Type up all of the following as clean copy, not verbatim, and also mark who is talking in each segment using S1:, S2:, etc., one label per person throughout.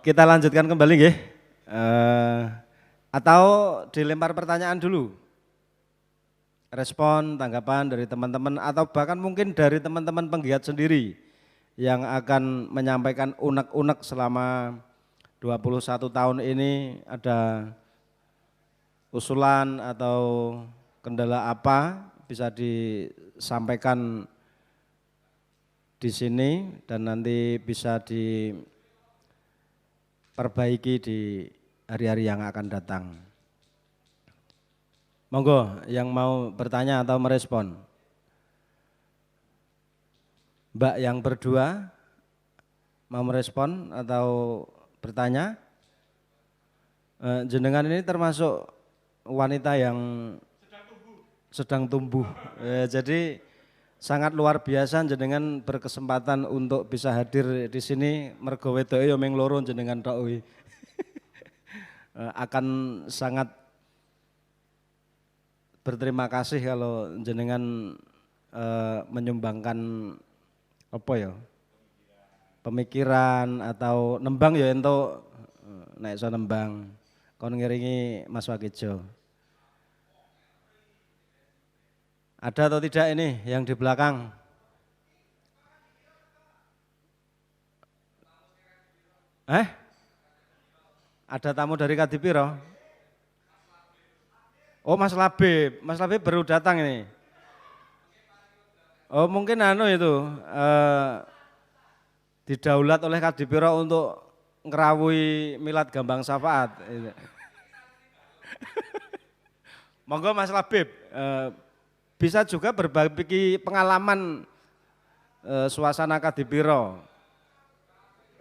S1: Kita lanjutkan kembali nggih. Atau dilempar pertanyaan dulu. Respon, tanggapan dari teman-teman atau bahkan mungkin dari teman-teman penggiat sendiri yang akan menyampaikan unek-unek selama 21 tahun ini, ada usulan atau kendala apa bisa disampaikan di sini dan nanti bisa diperbaiki di hari-hari yang akan datang. Monggo yang mau bertanya atau merespon. Mbak yang berdua mau merespon atau bertanya? Jenengan ini termasuk wanita yang sedang tumbuh. Jadi sangat luar biasa jenengan berkesempatan untuk bisa hadir di sini mergo wedoke ya ming loro jenengan tok kuwi. Akan sangat berterima kasih kalau jenengan menyumbangkan apa ya? Pemikiran atau nembang ya entuk nek iso nembang kon ngiringi Mas Wakijo. Ada atau tidak ini yang di belakang? Ada tamu dari Kadipiro? Oh Mas Labib baru datang ini. Oh mungkin itu didaulat oleh Kadipiro untuk ngerawui milad Gambang Syafaat. Monggo Mas Labib, bisa juga berbagi pengalaman suasana Kadipiro.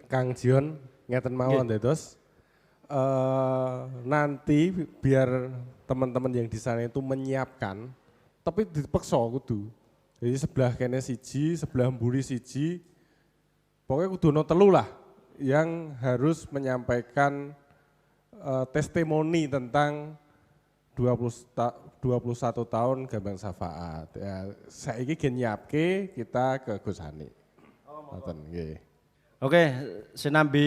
S2: Kang Jion ngeten mawon dados nanti biar teman-teman yang di sana itu menyiapkan, tapi dipeksa kudu. Jadi sebelah kene siji, sebelah mburi siji, pokoknya kudu ono telu lah yang harus menyampaikan testimoni tentang 21 tahun Gambang Syafaat. Ya, saiki gen nyiapke kita ke Gus Hani. Ngoten nggih.
S1: Oke, sinambi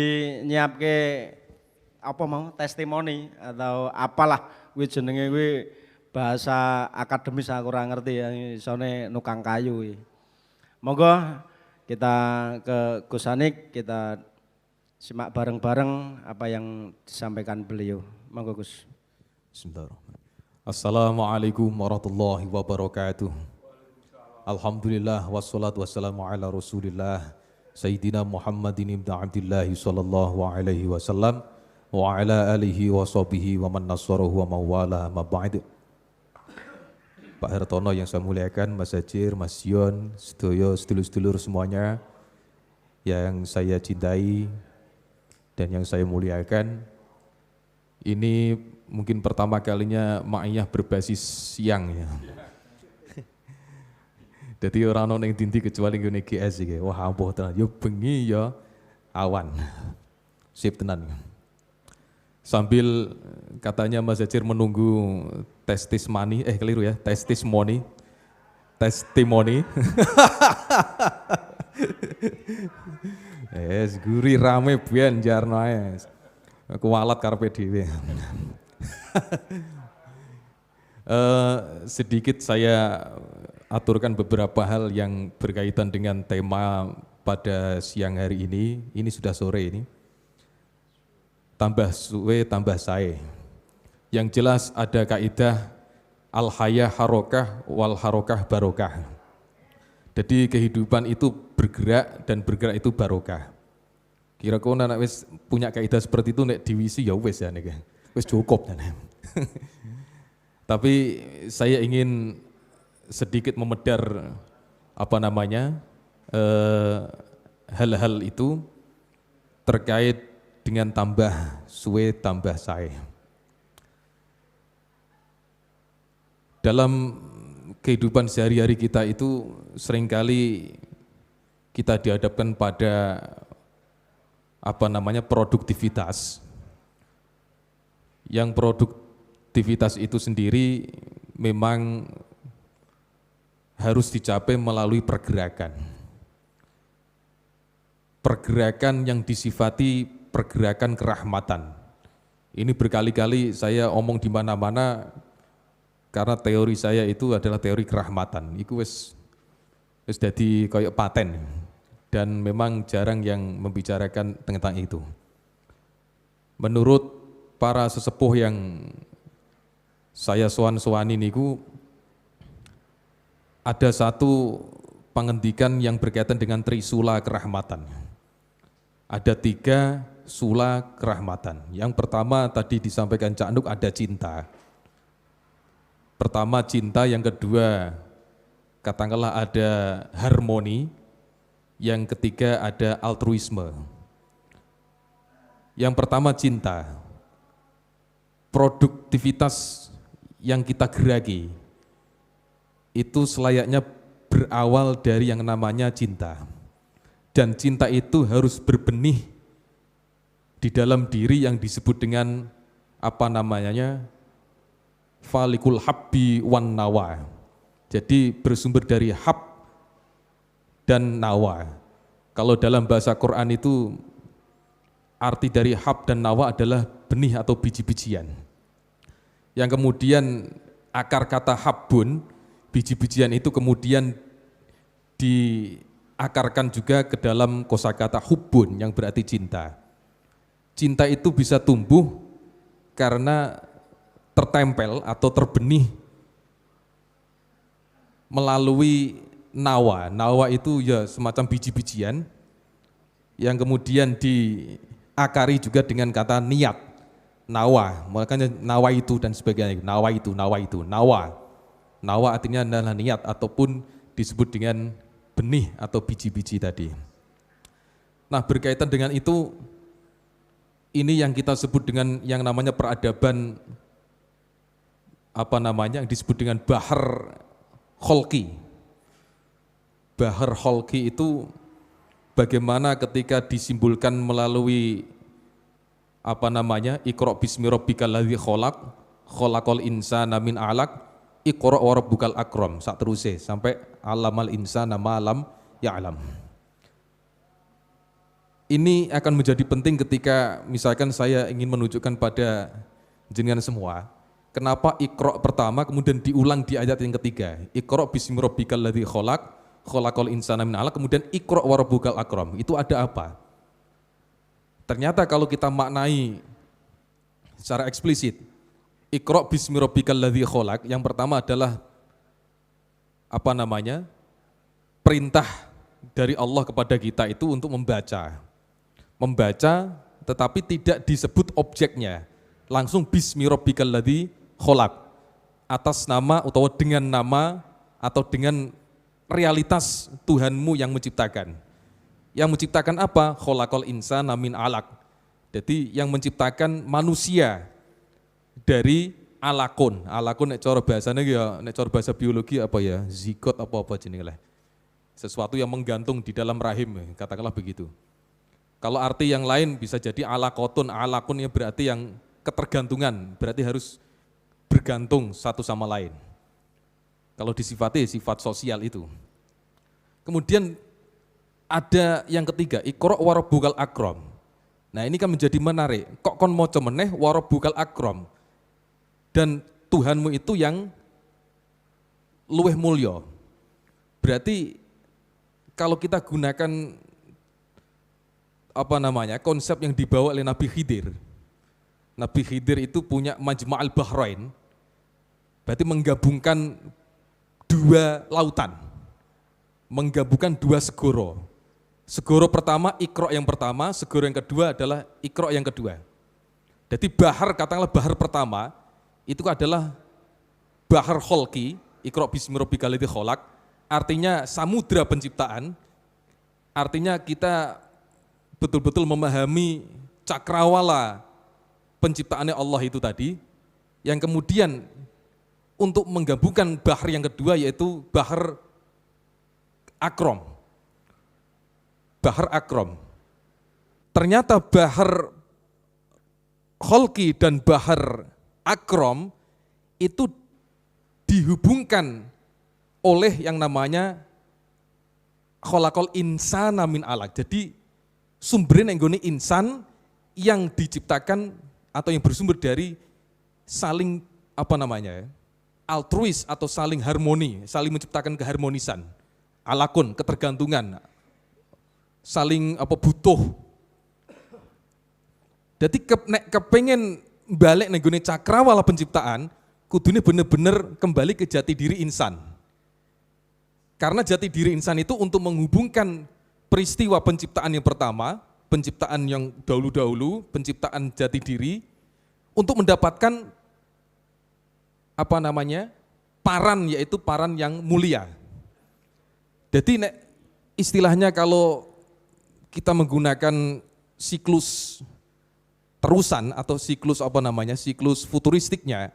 S1: nyiapke apa mau testimoni atau apalah kuwi jenenge kuwi bahasa akademis aku ora ngerti ya isone nukang kayu kuwi. Monggo kita ke Gus Hanik, kita simak bareng-bareng apa yang disampaikan beliau. Monggo Gus.
S3: Bismillahirrahmanirrahim. Assalamualaikum warahmatullahi wabarakatuh. Alhamdulillah wassalatu wassalamu ala Rasulillah Sayyidina Muhammadin ibn Abdillah sallallahu alaihi wasallam wa ala alihi wa sahbihi wa man nasarahu wa mawala ma ba'd. Pak Hartono yang saya muliakan, Mas Hajir, Mas Yon, sedulur-sedulur semuanya yang saya cintai dan yang saya muliakan. Ini mungkin pertama kalinya ma'iyah berbasis siang ya. Jadi orang ono ning dindi kecuali ngene GS iki. Wah, ampuh tenan. Yo bengi ya awan. Sip tenan. Sambil katanya Mas Hajir menunggu testimoni, keliru ya, testimoni. Guri rame biyen jarno ae. Kualat karepe dhewe. Sedikit saya aturkan beberapa hal yang berkaitan dengan tema pada siang hari ini. Ini sudah sore ini. Tambah suwe tambah sae. Yang jelas ada kaidah al-hayah harokah wal harokah barokah. Jadi kehidupan itu bergerak dan bergerak itu barokah. Kira-kira nek wis punya kaidah seperti itu nek diwisi ya wis ya nek. Wis cukup ya. Tapi saya ingin sedikit memedar hal-hal itu terkait dengan tambah suwe tambah sae. Dalam kehidupan sehari-hari kita itu seringkali kita dihadapkan pada produktivitas. Yang produktivitas itu sendiri memang harus dicapai melalui pergerakan. Pergerakan yang disifati pergerakan kerahmatan. Ini berkali-kali saya omong di mana-mana karena teori saya itu adalah teori kerahmatan. Iku wis dadi koyo paten dan memang jarang yang membicarakan tentang itu. Menurut para sesepuh yang saya sowan-sowani niku ada satu pengendikan yang berkaitan dengan trisula kerahmatan. Ada 3 sula kerahmatan. Yang pertama tadi disampaikan Cak Nuk ada cinta. Pertama cinta, yang kedua katakanlah ada harmoni, yang ketiga ada altruisme. Yang pertama cinta. Produktivitas yang kita geraki itu selayaknya berawal dari yang namanya cinta. Dan cinta itu harus berbenih di dalam diri yang disebut dengan apa namanya? Falikul habbi wan nawa. Jadi bersumber dari hab dan nawa. Kalau dalam bahasa Quran itu arti dari hab dan nawa adalah benih atau biji-bijian. Yang kemudian akar kata habbun, biji-bijian itu kemudian diakarkan juga ke dalam kosakata hubbun yang berarti cinta. Cinta itu bisa tumbuh karena tertempel atau terbenih melalui nawa. Nawa itu ya semacam biji-bijian yang kemudian diakari juga dengan kata niat. Nawa, makanya nawa itu dan sebagainya. Nawa itu, nawa itu, nawa. Nawa artinya adalah niat ataupun disebut dengan benih atau biji-biji tadi. Nah, berkaitan dengan itu, ini yang kita sebut dengan yang namanya peradaban yang disebut dengan bahar kholqi. Bahar kholqi itu bagaimana ketika disimbolkan melalui Iqra bismi rabbikal ladzi khalaq, khalaqal insana min 'alaq, Iqra wa rabbukal akram, sak teruse sampai alamal insana ma lam ya'lam. Ini akan menjadi penting ketika misalkan saya ingin menunjukkan pada jenengan semua, kenapa Iqra pertama kemudian diulang di ayat yang ketiga. Iqra bismi rabbikal ladzi khalaq, khalaqal insana min 'alaq, kemudian Iqra wa rabbukal akram. Itu ada apa? Ternyata kalau kita maknai secara eksplisit, Iqra bismi rabbikal ladzi khalaq, yang pertama adalah perintah dari Allah kepada kita itu untuk membaca. Membaca tetapi tidak disebut objeknya. Langsung bismi rabbikal ladzi khalaq. Atas nama atau dengan nama atau dengan realitas Tuhanmu yang menciptakan. Yang menciptakan apa? Khalaqal insana min 'alaq. Jadi yang menciptakan manusia dari alakun. Alakun nek cara bahasane ya, nek cara bahasa biologi zigot apa jenenge lah. Sesuatu yang menggantung di dalam rahim, katakanlah begitu. Kalau arti yang lain bisa jadi alaqotun. Alakun ya berarti yang ketergantungan, berarti harus bergantung satu sama lain. Kalau disifati sifat sosial itu. Kemudian ada yang ketiga, Iqra wa rabbukal akram. Nah, ini kan menjadi menarik. Kok kon maca meneh wa rabbukal akram? Dan Tuhanmu itu yang luweh mulya. Berarti kalau kita gunakan konsep yang dibawa oleh Nabi Khidir. Nabi Khidir itu punya Majma'al Bahrain. Berarti menggabungkan 2 lautan. Menggabungkan 2 segoro. Segoro pertama, Iqra yang pertama, segoro yang kedua adalah Iqra yang kedua. Jadi katakanlah bahar pertama, itu adalah bahar kholqi, Iqra bismi rabbikal ladzi khalaq, artinya samudra penciptaan, artinya kita betul-betul memahami cakrawala penciptaannya Allah itu tadi, yang kemudian untuk menggabungkan bahar yang kedua yaitu bahar akram. Bahar akram. Ternyata bahar kholqi dan bahar akram itu dihubungkan oleh yang namanya khalaqal insana min 'alaq. Jadi sumbernya yang gone insan yang diciptakan atau yang bersumber dari saling altruis atau saling harmoni, saling menciptakan keharmonisan, alakun, ketergantungan, saling butuh. Jadi nek kepengen balik nenggone cakrawala penciptaan, kudune bener-bener kembali ke jati diri insan. Karena jati diri insan itu untuk menghubungkan peristiwa penciptaan yang pertama, penciptaan yang dahulu-dahulu, penciptaan jati diri, untuk mendapatkan paran, yaitu paran yang mulia. Jadi istilahnya kalau kita menggunakan siklus terusan atau siklus futuristiknya,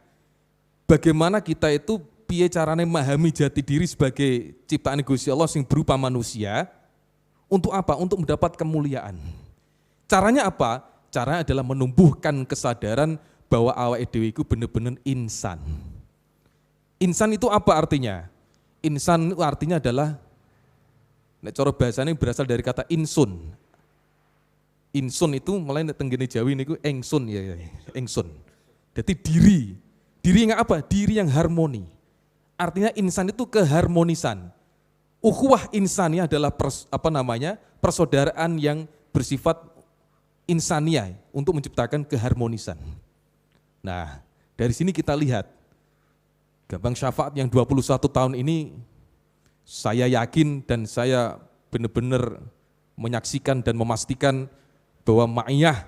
S3: bagaimana kita itu piye carane memahami jati diri sebagai ciptaan Gusti Allah yang berupa manusia, untuk apa? Untuk mendapat kemuliaan. Caranya apa? Caranya adalah menumbuhkan kesadaran bahwa awake dhewe iku bener-bener insan. Insan itu apa artinya? Insan itu artinya adalah, nek cara bahasanya berasal dari kata insun. Insun itu mulai tenggene Jawi niku engsun ya, engsun. Jadi diri yang apa? Diri yang harmoni. Artinya insan itu keharmonisan. Ukhuwah insani adalah persaudaraan yang bersifat insaniah untuk menciptakan keharmonisan. Nah, dari sini kita lihat Gambang Syafaat yang 21 tahun ini, saya yakin dan saya benar-benar menyaksikan dan memastikan bahwa ma'iyah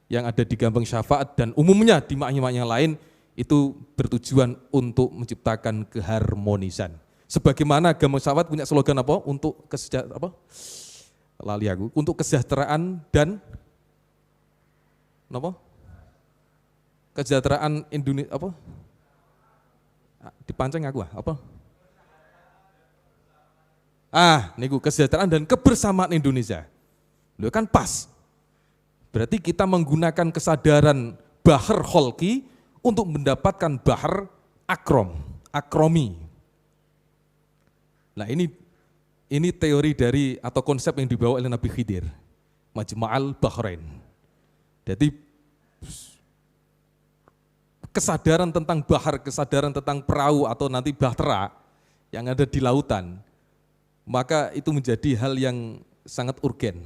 S3: yang ada di Gambang Syafaat dan umumnya di ma'iyah-ma'iyah lain itu bertujuan untuk menciptakan keharmonisan. Sebagaimana Gambang Syafaat punya slogan apa? Untuk untuk kesejahteraan dan kesejahteraan Indonesia dipancing aku niku kesejahteraan dan kebersamaan Indonesia. Loh kan pas. Berarti kita menggunakan kesadaran bahar kholki untuk mendapatkan bahar akromi. Nah ini teori dari atau konsep yang dibawa oleh Nabi Khidir, Majma'al Bahrain. Jadi kesadaran tentang bahar, kesadaran tentang perahu atau nanti bahtera yang ada di lautan, maka itu menjadi hal yang sangat urgen.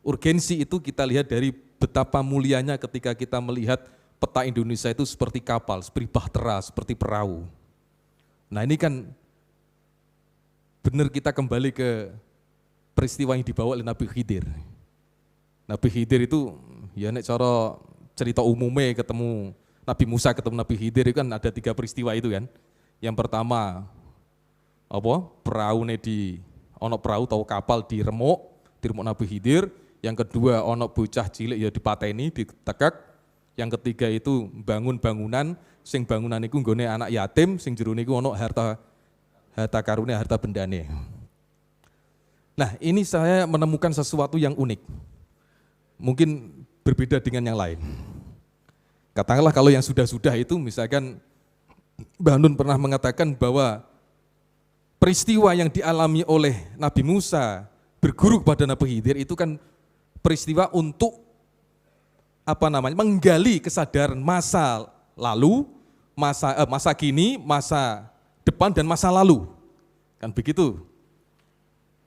S3: Urgensi itu kita lihat dari betapa mulianya ketika kita melihat peta Indonesia itu seperti kapal, seperti bahtera, seperti perahu. Nah ini kan benar kita kembali ke peristiwa yang dibawa oleh Nabi Khidir. Nabi Khidir itu ya nek cara cerita umumnya ketemu Nabi Musa ketemu Nabi Khidir itu kan ada 3 peristiwa itu kan. Yang pertama perahu perahu atau kapal diremuk Nabi Khidir. Yang kedua ono bocah cilik ya dipateni, ditekek. Yang ketiga itu bangun bangunan, sing bangunan iku nggone anak yatim, sing jero niku ono harta karune, harta bendane. Nah, ini saya menemukan sesuatu yang unik. Mungkin berbeda dengan yang lain. Katakanlah kalau yang sudah-sudah itu misalkan Mbah Nun pernah mengatakan bahwa peristiwa yang dialami oleh Nabi Musa berguru kepada Nabi Khidir itu kan peristiwa untuk menggali kesadaran masa lalu, masa kini, masa depan dan masa lalu. Kan begitu.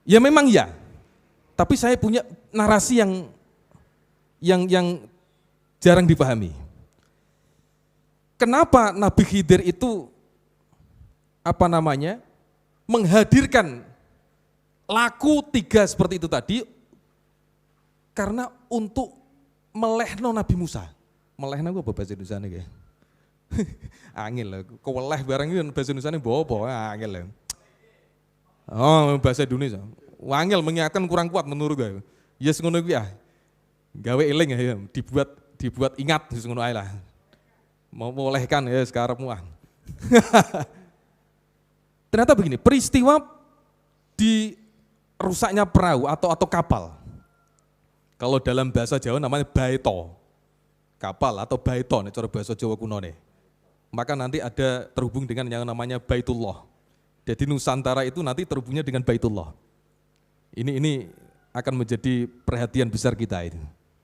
S3: Ya memang ya. Tapi saya punya narasi yang jarang dipahami. Kenapa Nabi Khidir itu menghadirkan laku 3 seperti itu tadi? Karena untuk melehno Nabi Musa. Melehno apa bahasa Indonesia nih kayak? Angel lah, keweleh barang itu bahasa Indonesia bawa angel lah. Oh bahasa Indonesia, angel mengingatkan kurang kuat menurut gue. Yes ngono gue ya, gawe eling ya, dibuat ingat ngono ae lah. Mau melehkan ya sekarang muah. Ternyata begini, peristiwa di rusaknya perahu atau kapal. Kalau dalam bahasa Jawa namanya baito, kapal atau baito, nih cara bahasa Jawa kuno nih. Maka nanti ada terhubung dengan yang namanya Baitullah. Jadi Nusantara itu nanti terhubungnya dengan Baitullah. Ini akan menjadi perhatian besar kita itu.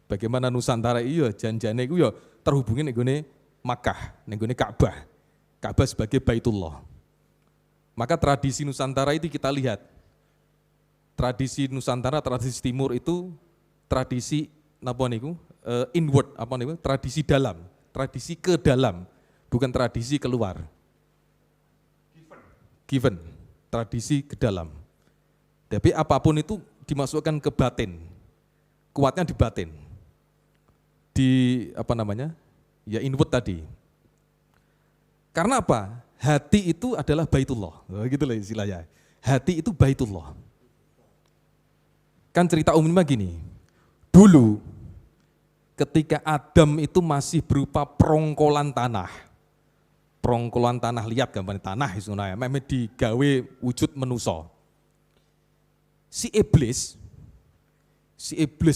S3: Bagaimana Nusantara iya janjane iku ya terhubungi ning gone Makkah, ning gone Ka'bah. Ka'bah sebagai Baitullah. Maka tradisi Nusantara itu kita lihat. Tradisi Nusantara, tradisi Timur itu tradisi napa niku? Inward apa niku? Tradisi dalam, tradisi ke dalam, bukan tradisi keluar. Given, tradisi ke dalam. Tapi apapun itu dimasukkan ke batin. Kuatnya di batin. Di apa namanya? Ya inward tadi. Karena apa? Hati itu adalah Baitullah. Gitu lah istilahnya. Hati itu Baitullah. Kan cerita umumnya gini. Dulu ketika Adam itu masih berupa perongkolan tanah. Perongkolan tanah liat gambar tanah istilahnya. Memang digawe wujud manusa. Si iblis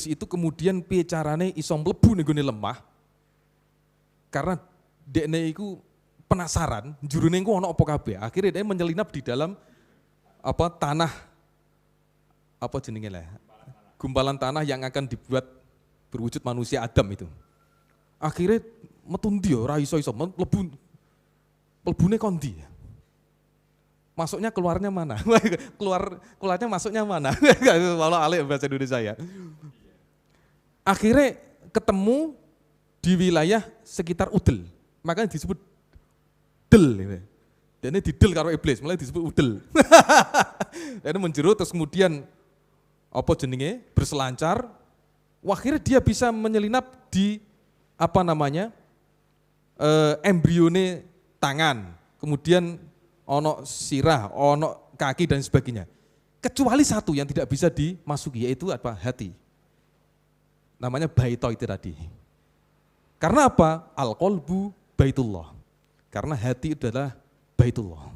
S3: itu kemudian piye carane iso mlebu ning gone lemah. Karena dekne iku penasaran, jurune iku ana apa kabeh. Akhirnya dia menyelinap di dalam apa tanah apa jenenge lah. Gumpalan tanah yang akan dibuat berwujud manusia Adam itu. Akhirnya metu ndi ora iso-iso mlebune kondi. Masuknya keluarnya mana? Keluarnya masuknya mana? Kalau alih bahasa Indonesia ya. Akhirnya ketemu di wilayah sekitar Udel. Makanya disebut Del. Dan ini didel karo iblis, mulai disebut Udel. Dan menjerut terus kemudian apa jenenge berselancar. Akhirnya dia bisa menyelinap di apa namanya embrione tangan. Kemudian ono sirah, ono kaki dan sebagainya. Kecuali satu yang tidak bisa dimasuki, yaitu apa? Hati. Namanya baito itu tadi. Karena apa? Al-qalbu baitullah. Karena hati adalah baitullah.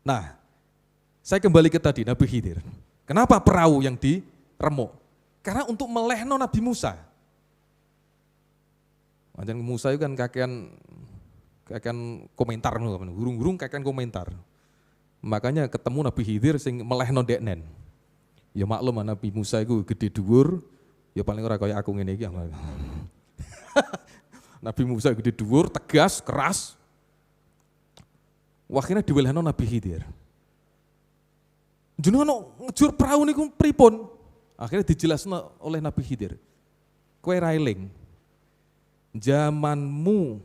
S3: Nah, saya kembali ke tadi Nabi Khidir. Kenapa perahu yang diremuk? Karena untuk melehno Nabi Musa. Macam Musa itu kan kakean komentar, gurung-gurung kakean komentar. Makanya ketemu Nabi Khidir sing melehno deknen. Ya maklum Nabi Musa itu gede dhuwur, ya paling ora kaya aku ngene iki. Nabi Musa gede dhuwur, tegas, keras. Akhirnya diwelehno Nabi Khidir. Jenengan ngejur perahu niku pripun? Akhirnya dijelasno oleh Nabi Khidir. Kowe ra eling. Zamanmu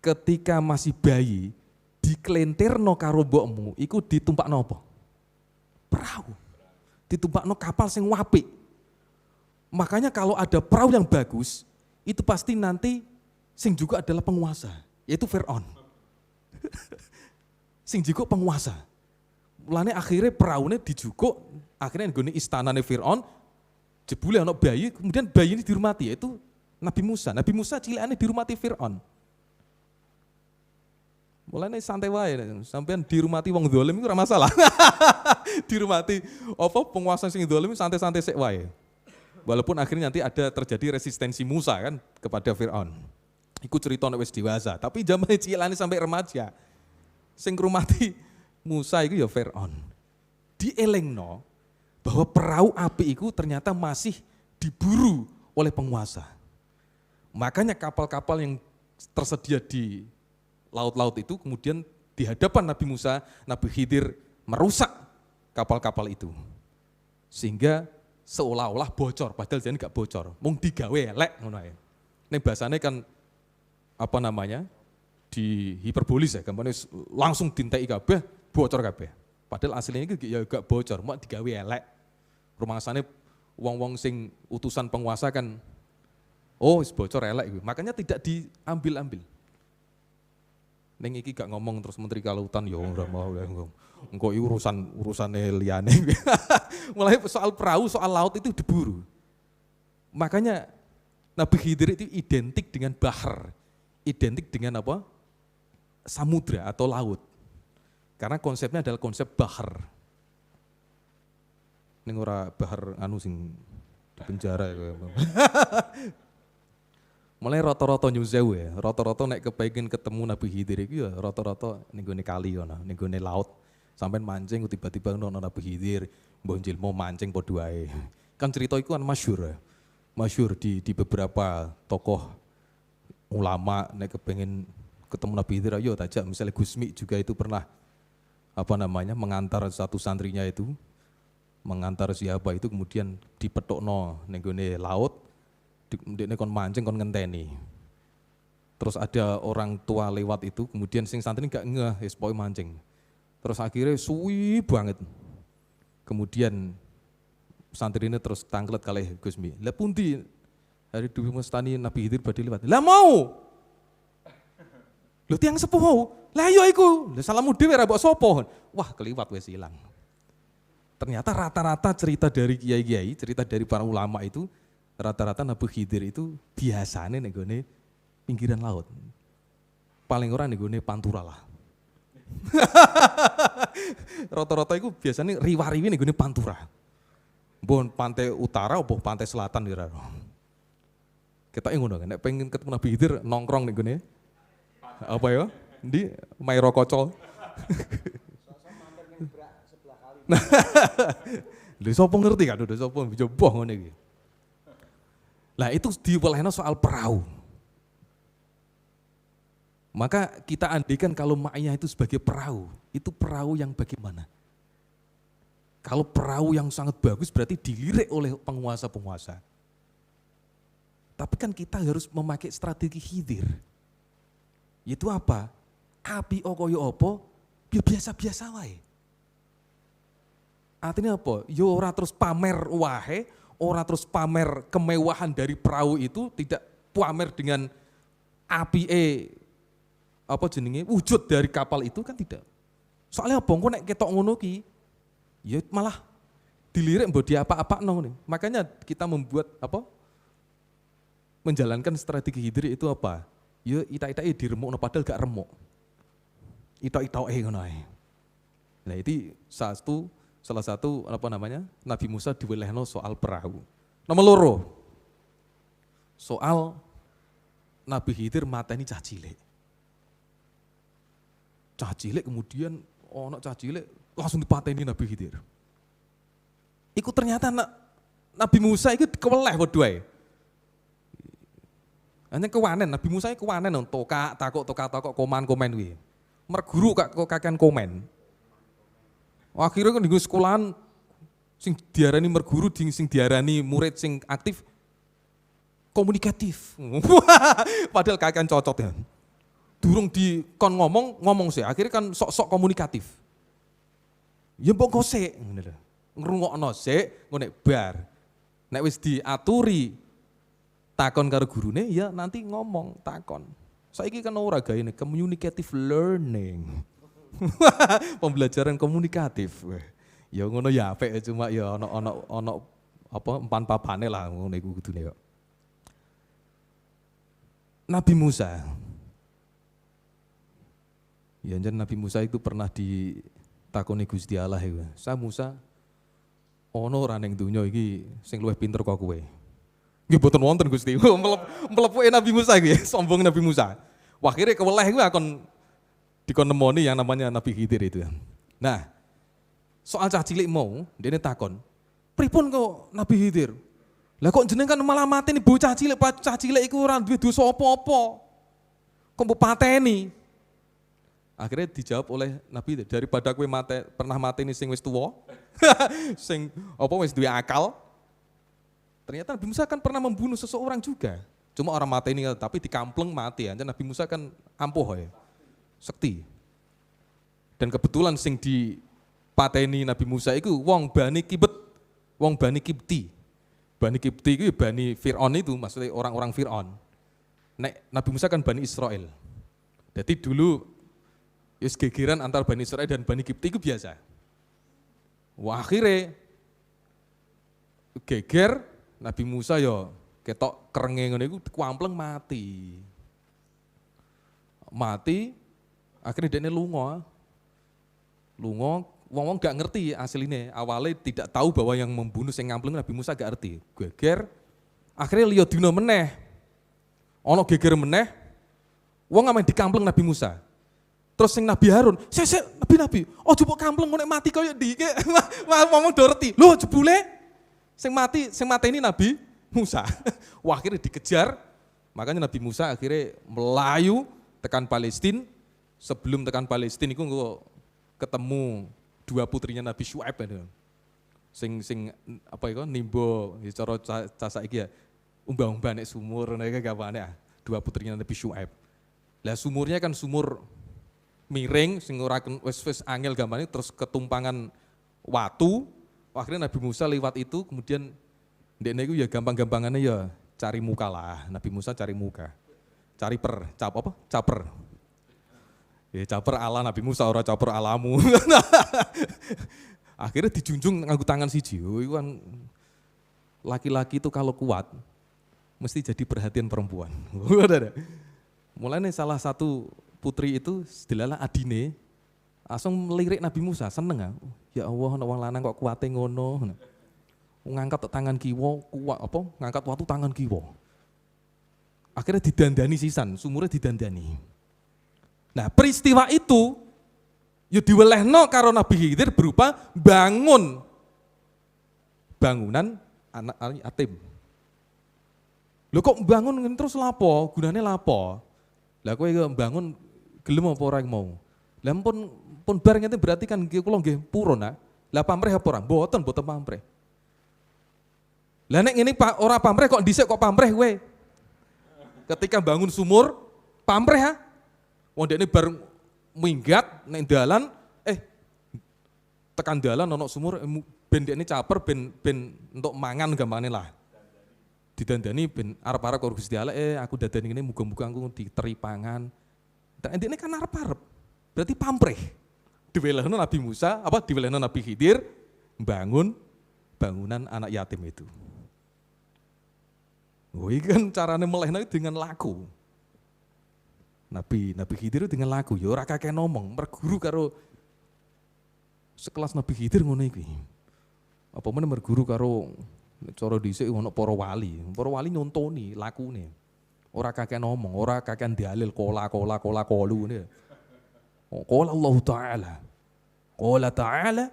S3: ketika masih bayi, diklentirno karo mbokmu, iku ditumpakno apa? Perahu. Ditumpakno kapal sing apik. Makanya kalau ada perahu yang bagus, itu pasti nanti sing juga adalah penguasa, yaitu Fir'aun. Sing juga penguasa. Mulane akhirnya perahunya dijukuk, akhirnya nggone istanane Fir'aun, jebule ana bayi, kemudian bayi ini dihormati, yaitu Nabi Musa. Nabi Musa cilikane dihormati Fir'aun. Mulane santai wae, sampean dirumati wong zalim iku ora masalah. Dirumati apa penguasa sing zalim santai-santai sik wae. Walaupun akhirnya nanti ada terjadi resistensi Musa kan kepada Fir'aun. Iku cerita nek wis dewasa, tapi zamane cilikane sampai remaja. Sing ngrumati Musa iku ya Fir'aun. Dielingno bahwa perahu api itu ternyata masih diburu oleh penguasa. Makanya kapal-kapal yang tersedia di laut-laut itu kemudian di hadapan Nabi Musa, Nabi Khidir merusak kapal-kapal itu. Sehingga seolah-olah bocor, padahal jadi enggak bocor. Mung digawe elek ngono ae. Ning bahasane kan apa namanya? Di hiperbolis ya, gampangnya langsung dinteki kabeh, bocor kabeh. Padahal aslinya itu ya enggak bocor, mau digawe elek. Rumangsane wong-wong sing utusan penguasa kan oh wis bocor elek. Makanya tidak diambil-ambil. Neng iki gak ngomong terus Menteri Kelautan ya ora mau engko urusane liyane. Mulai soal perahu, soal laut itu diburu. Makanya Nabi Khidir itu identik dengan bahar. Identik dengan apa? Samudra atau laut. Karena konsepnya adalah konsep bahar. Ning ora bahar anu sing di penjara ya. Mulai rata-rata nyusewu ya, rata-rata nek kepengin ketemu Nabi Khidir iki ya rata-rata ning gone kali ngono, ning gone laut. Sampeyan mancing tiba-tiba ono Nabi Khidir, mbok njilmo mancing padha wae. Kan cerita iku kan masyhur ya. masyhur di beberapa tokoh ulama nek kepengen ketemu Nabi Khidir ayo tajak, misalnya Gusmi juga itu pernah mengantar satu santrinya itu, mengantar siapa itu kemudian dipetokno ning gone laut, ndekne kon mancing kon ngenteni. Terus ada orang tua lewat itu, kemudian sing santri gak ngeh, wis pokoke mancing. Terus akhirnya suwi banget. Kemudian santri ini terus tangklet kalih Gusmi. Lah pundi hari Dewi Mustani Nabi Khidir badhe liwat. Lah mau. Lho tiyang sepuh. Lah iya iku. Lah salamu dhewe ra mbok sapa. Wah, keliwat wis ilang. Ternyata rata-rata cerita dari kiai-kiai, cerita dari para ulama itu rata-rata Nabi Khidir itu biasane nek gone pinggiran laut. Paling ora nek gone Pantura lah. Rata-rata itu biasanya riwa-riwi nek gone Pantura. Mbon pantai utara apa pantai selatan kira. Kita ngono kan, nek pengen ketemu Nabi Khidir nongkrong nih gini. Apa ya? Di Mairo Kocol. Lha sapa ngerti kan, udah sapa coba ngono iki. Lah itu diwelehno soal perahu. Maka kita andaikan kalau maknya itu sebagai perahu, itu perahu yang bagaimana? Kalau perahu yang sangat bagus berarti dilirik oleh penguasa-penguasa. Tapi kan kita harus memakai strategi Khidir. Itu apa? Api koyo apa? Ya biasa-biasa wae. Artinya apa? Ya ora terus pamer wae, ora terus pamer kemewahan dari perahu itu, tidak pamer dengan api wujud dari kapal itu kan tidak. Soalnya apa? Engko nek ketok ngono ki ya malah dilirik mbok dia apa-apa nih. Makanya kita membuat menjalankan strategi Khidir itu apa? Ya ita-ita diremukno padahal gak remuk. Ita-ita ngono ae. Nah, itu salah satu Nabi Musa diwelehno soal perahu. Nomor 2. Soal Nabi Khidir mateni cah cilik. Cah cilik kemudian cah cilik langsung dipateni Nabi Khidir. Iku ternyata Nabi Musa itu keweleh padha ae. Hanya kewanen, Nabi Musa itu kewanen tokak takok komen kuwi. Merguru kakean komen. Akhirnya kan di sekolahan sing diarani merguru, sing diarani murid sing aktif komunikatif. Padahal kakean cocok ya. Durung dikon ngomong sih, akhirnya kan sok-sok komunikatif. Ya mbok gosek ngono lho. Ngrungokno sik, ngono bar. Nek wis diaturi takon karo gurune ya nanti ngomong takon. Saiki kan ora gaene communicative learning. Pembelajaran komunikatif. Ya ngono ya apik cuma ya ono empan-papane lah ngono iku kudune kok. Nabi Musa. Ya jan Nabi Musa itu pernah ditakoni Gusti Allah iku. Sa Musa ono ora ning donya iki sing luwih pinter kok kowe. Nggih boten wonten Gusti. Melepuke Nabi Musa iki, sombong Nabi Musa. Wah, akhirnya keweleh kuwi akan dikon nemoni yang namanya Nabi Khidir itu. Nah, soal cah cilik mau, dene takon, "Pripun kok Nabi Khidir? Lah kok jenengan malah mateni bocah cilik iku ora duwe dosa apa-apa. Kok mbok pateni?" Akhirnya dijawab oleh Nabi Khidir, daripada kowe pernah mateni sing wis tuwa, sing wis duwe akal. Ternyata Nabi Musa kan pernah membunuh seseorang juga. Cuma orang mateni tapi dikampleng mati. Nabi Musa kan ampuh ya. Sekti. Dan kebetulan sing dipateni Nabi Musa itu wong Bani Kibet, wong Bani Kibti. Bani Kibti itu Bani Fir'aun itu, maksudnya orang-orang Fir'aun. Nabi Musa kan Bani Israel. Jadi dulu gegeran antara Bani Israel dan Bani Kibti itu biasa. Wah, akhirnya geger Nabi Musa yo ketok kerenge ngene iku kuampleng mati. Mati akhirnya dia lunga. Wong-wong gak ngerti aslinya. Awalnya tidak tahu bahwa yang membunuh sing ngampleng Nabi Musa gak ngerti. Geger akhirnya liya dina meneh. Ana geger meneh. Wong ngamen dikampleng Nabi Musa. Terus sing Nabi Harun, "Sik, Nabi, ojo mbok kampleng ngono mati kaya ndike." Ngomong do ngerti. Lho jebule sing mati ini Nabi Musa. Wah, akhirnya dikejar, makanya Nabi Musa akhirnya melayu tekan Palestina. Sebelum tekan Palestina itu ketemu dua putrinya Nabi Syuaib itu. Sing apa itu nimbo cara saiki ya umbah-umbah nek sumur nek gawane dua putrinya Nabi Syuaib. Lah sumurnya kan sumur miring sing ora wis angel gamane terus ketumpangan watu. Akhirnya Nabi Musa lewat itu kemudian ndekne iku ya gampang-gampangannya ya cari muka lah. Nabi Musa cari muka. Cari caper. Ya caper ala Nabi Musa ora caper alamu. Akhirnya dijunjung nganggo tangan siji. Oh, itu kan laki-laki itu kalau kuat mesti jadi perhatian perempuan. Mulanya salah satu putri itu dilala adine langsung melirik Nabi Musa, seneng ah. Ya Allah, ana wong lanang kok kuate ngono. Ngangkat tangan kiwa, kuat apa? Ngangkat watu tangan kiwa. Akhirnya didandani sisan, sumurnya didandani. Nah, peristiwa itu ya diwelehno karo Nabi Khidir berupa bangunan anak yatim. Lho kok bangun terus lapo? Gunane lapo? Lah kowe bangun gelem apa ora mau? Lah pun bareng itu berarti kan kula nggih purun nah. Lah pamrih apa ora? Mboten pamrih. Lah nek ngene Pak ora pamrih kok dhisik kok pamrih kowe? Ketika bangun sumur pamrih ha? Wong dekne bareng minggat nek dalan tekan dalan ana sumur ben dekne caper ben entuk mangan gampangane lah. Didandani ben arep-arep karo Gusti Allah aku dadani ngene muga-muga aku diteri pangan. Dan dekne kan arep-arep. Berarti pamrih. Diwelehno Nabi Musa, diwelehno Nabi Khidir bangun bangunan anak yatim itu. Oh, iki kan carane melehno dengan laku. Nabi Khidir dengan lagu, ya ora kakek ngomong, merguru karo sekelas Nabi Khidir ngono iki. Apa meneh merguru karo cara dhisik ono para wali. Para wali nyontoni lakune. Ora kakek ngomong, ora kakek dalil kola ngene. Qala Allah Ta'ala.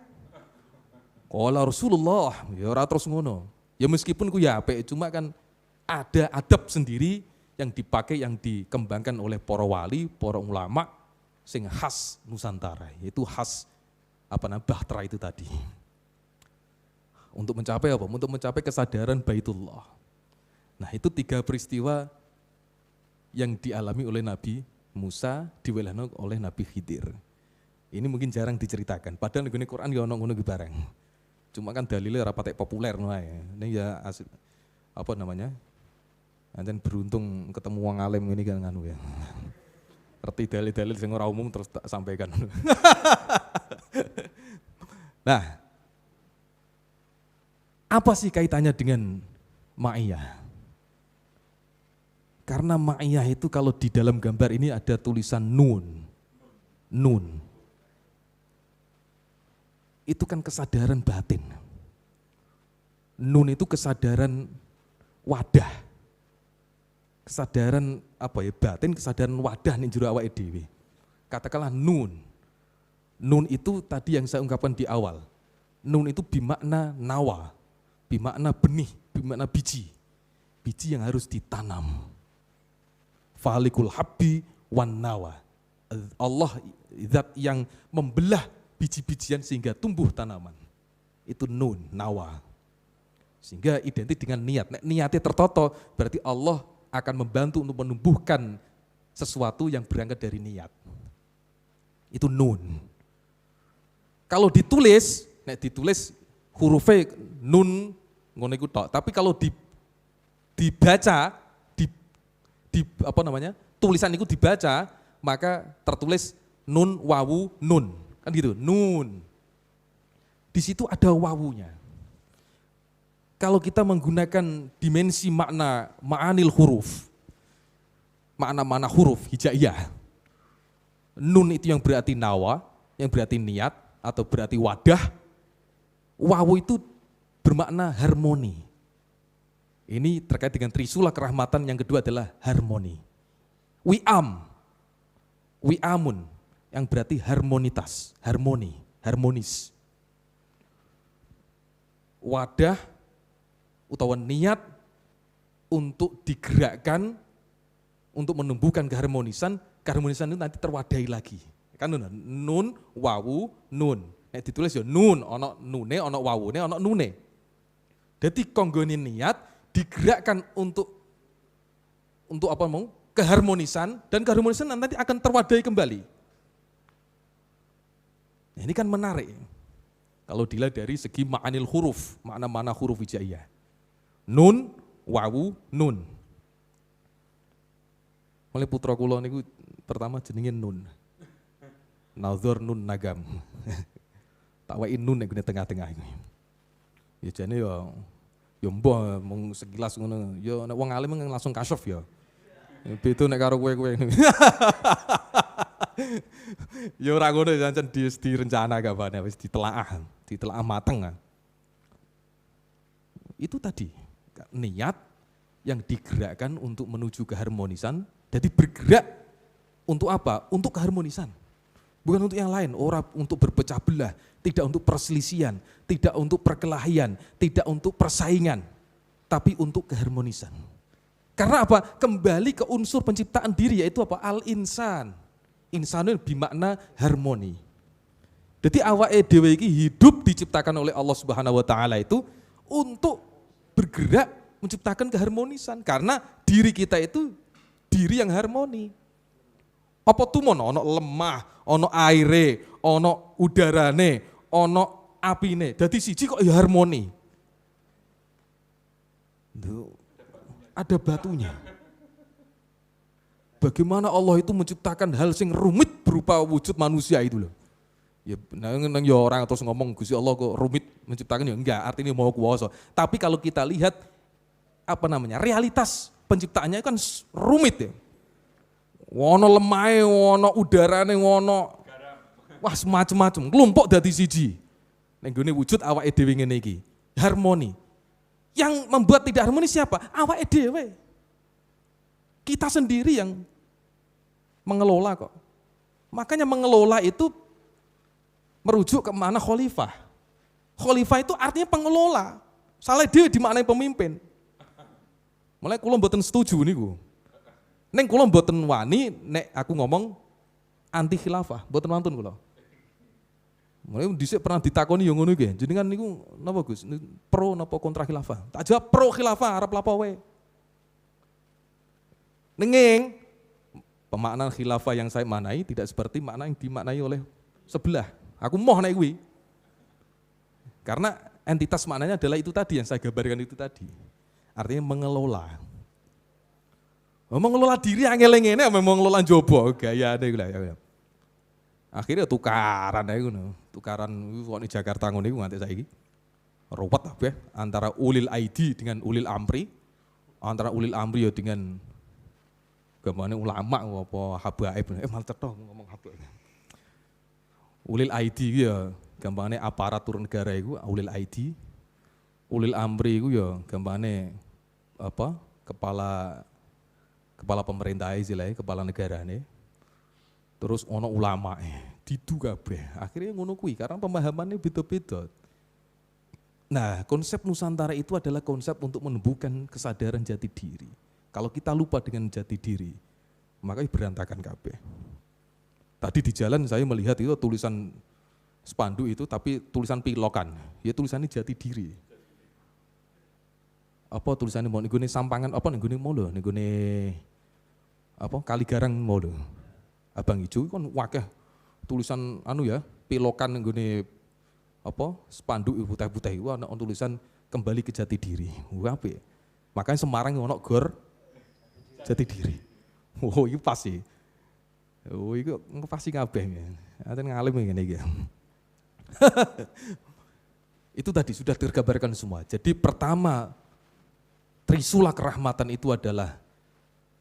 S3: Qala Rasulullah, ya ora terus ngono. Ya meskipun ku ya apik, cuma kan ada adab sendiri yang dipakai, yang dikembangkan oleh para wali, para ulama, sing khas Nusantara, yaitu khas Bahtera itu tadi. Untuk mencapai apa? Untuk mencapai kesadaran Baitullah. Nah itu 3 peristiwa yang dialami oleh Nabi Musa, diwelehno oleh Nabi Khidir. Ini mungkin jarang diceritakan, padahal di Quran ya ono ngono bareng. Cuma kan dalilnya ora patek populer wae. Ini ya Anten beruntung ketemu wong alim ini kan ya. Ngerti dalil-dalil sing ora umum terus tak sampaikan. Nah, apa sih kaitannya dengan ma'iyah? Karena ma'iyah itu kalau di dalam gambar ini ada tulisan nun. Itu kan kesadaran batin. Nun itu kesadaran wadah. Kesadaran batin, kesadaran wadah ning jero awake dhewe. Katakanlah nun. Nun itu tadi yang saya ungkapkan di awal. Nun itu bimakna nawa, bimakna benih, bimakna biji. Biji yang harus ditanam. Falikul habbi wan nawa. Allah zat yang membelah biji-bijian sehingga tumbuh tanaman. Itu nun, nawa. Sehingga identik dengan niat. Nek niatnya tertoto berarti Allah akan membantu untuk menumbuhkan sesuatu yang berangkat dari niat. Itu nun. Kalau ditulis hurufnya nun ngono iku tok. Tapi kalau dibaca tulisan itu dibaca, maka tertulis nun wawu nun. Kan gitu, nun. Di situ ada wawunya. Kalau kita menggunakan dimensi ma'anil huruf, makna-makna huruf hijaiyah, nun itu yang berarti nawa, yang berarti niat atau berarti wadah, wawu itu bermakna harmoni. Ini terkait dengan trisula kerahmatan, yang kedua adalah harmoni. Wi'amun, yang berarti harmonitas, harmonis. Wadah utawa niat untuk digerakkan untuk menumbuhkan keharmonisan itu nanti terwadai lagi. Kan nun, wawu, nun. Nek ditulis ya nun, ono nune, ono wawune, ono nune. Jadi konggone niat digerakkan untuk apa mau? Keharmonisan, dan keharmonisan nanti akan terwadai kembali. Nah, ini kan menarik. Kalau dilihat dari segi ma'anil huruf, makna-makna huruf hijaiyah. Nun, wawu, nun. Mulai putra kula niku pertama jenenge Nun. Nazar Nun Nagam. Tak wae nun nek tengah-tengah iki. Ya jane ya mbah mung sekilas ngono. Ya nek wong alim langsung kasyaf ya. Beda nek karo kowe-kowe. Ya ora ngono jancen direncana kabane wis ditelaah mateng. Itu tadi niat yang digerakkan untuk menuju keharmonisan, jadi bergerak untuk apa? Untuk keharmonisan. Bukan untuk yang lain, orang untuk berpecah belah, tidak untuk perselisihan, tidak untuk perkelahian, tidak untuk persaingan, tapi untuk keharmonisan. Karena apa? Kembali ke unsur penciptaan diri, yaitu apa? Al-insan. Insanul bimakna harmoni. Jadi awake dhewe iki hidup diciptakan oleh Allah Subhanahu wa taala itu untuk bergerak menciptakan keharmonisan, karena diri kita itu diri yang harmoni. Apa tuh ono lemah, ono aire, ono udarane, ono apine. Dadi siji kok ya harmoni. Ada batunya. Bagaimana Allah itu menciptakan hal sing rumit berupa wujud manusia itu loh. Ya nang ya orang terus ngomong Gusti Allah kok rumit menciptakan, ya enggak, artinya mau kuwasa. Tapi kalau kita lihat realitas penciptaannya kan rumit ya. Wono lemahe, wono udarane, wono wah semacam-macam, kelompok dadi siji. Ning gone wujud awake dhewe ngene iki, harmoni. Yang membuat tidak harmoni siapa? Awake dhewe. Kita sendiri yang mengelola kok. Makanya mengelola itu merujuk ke mana khalifah. Khalifah itu artinya pengelola. Saleh dhewe dimaknai pemimpin. Mulai kula mboten setuju niku. Ning kula mboten wani nek aku ngomong anti khilafah, mboten wantun kula. Mulai dhisik pernah ditakoni yo ngono iki. Jenengan niku napa Gus? Pro napa kontra khilafah? Tak jawab pro khilafah, arep lapo wae. Nenging pemaknaan khilafah yang saya maknai tidak seperti makna yang dimaknai oleh sebelah. Aku moh nek kuwi. Karena entitas maknanya adalah itu tadi yang saya gambarkan itu tadi. Artinya mengelola. Mengelola diri angel ngene memang mengelola njaba gayane iku lah. Akhirnya tukaran ae ngono. Tukaran kok di Jakarta ngono iku nganti saiki. Ruwet kabeh antara ulil aidi dengan ulil amri. Antara ulil amri ya dengan gamane ulama apa habaib. Mal cetho ngomong habaib. Ulil aidi ya gampangane aparatur negara iku ulil aidi. Ulil amri iku ya gampangane apa? Kepala pemerintah istilahnya, kepala negarane. Terus ono ulama didu kabeh. Akhirnya ngono kuwi karena pemahamannya beda-beda. Nah, konsep Nusantara itu adalah konsep untuk menumbuhkan kesadaran jati diri. Kalau kita lupa dengan jati diri, maka berantakan kabeh. Tadi di jalan saya melihat itu tulisan spanduk itu, tapi tulisan pilokan. Ya tulisannya jati diri. Apa tulisannya mau nggone sampangan apa nggone mau lho, nggone apa Kaligarang mau lho. Abang Ijo kan wakeh tulisan pilokan nggone apa spanduk putih-putih iku ana tulisan kembali ke jati diri. Wah apik. Makanya Semarang ono gor jati diri. Oh iki pas sih. Oh iki pasti kabeh. Aten ngalim ngene iki. Itu tadi sudah tergambarkan semua. Jadi pertama trisula kerahmatan itu adalah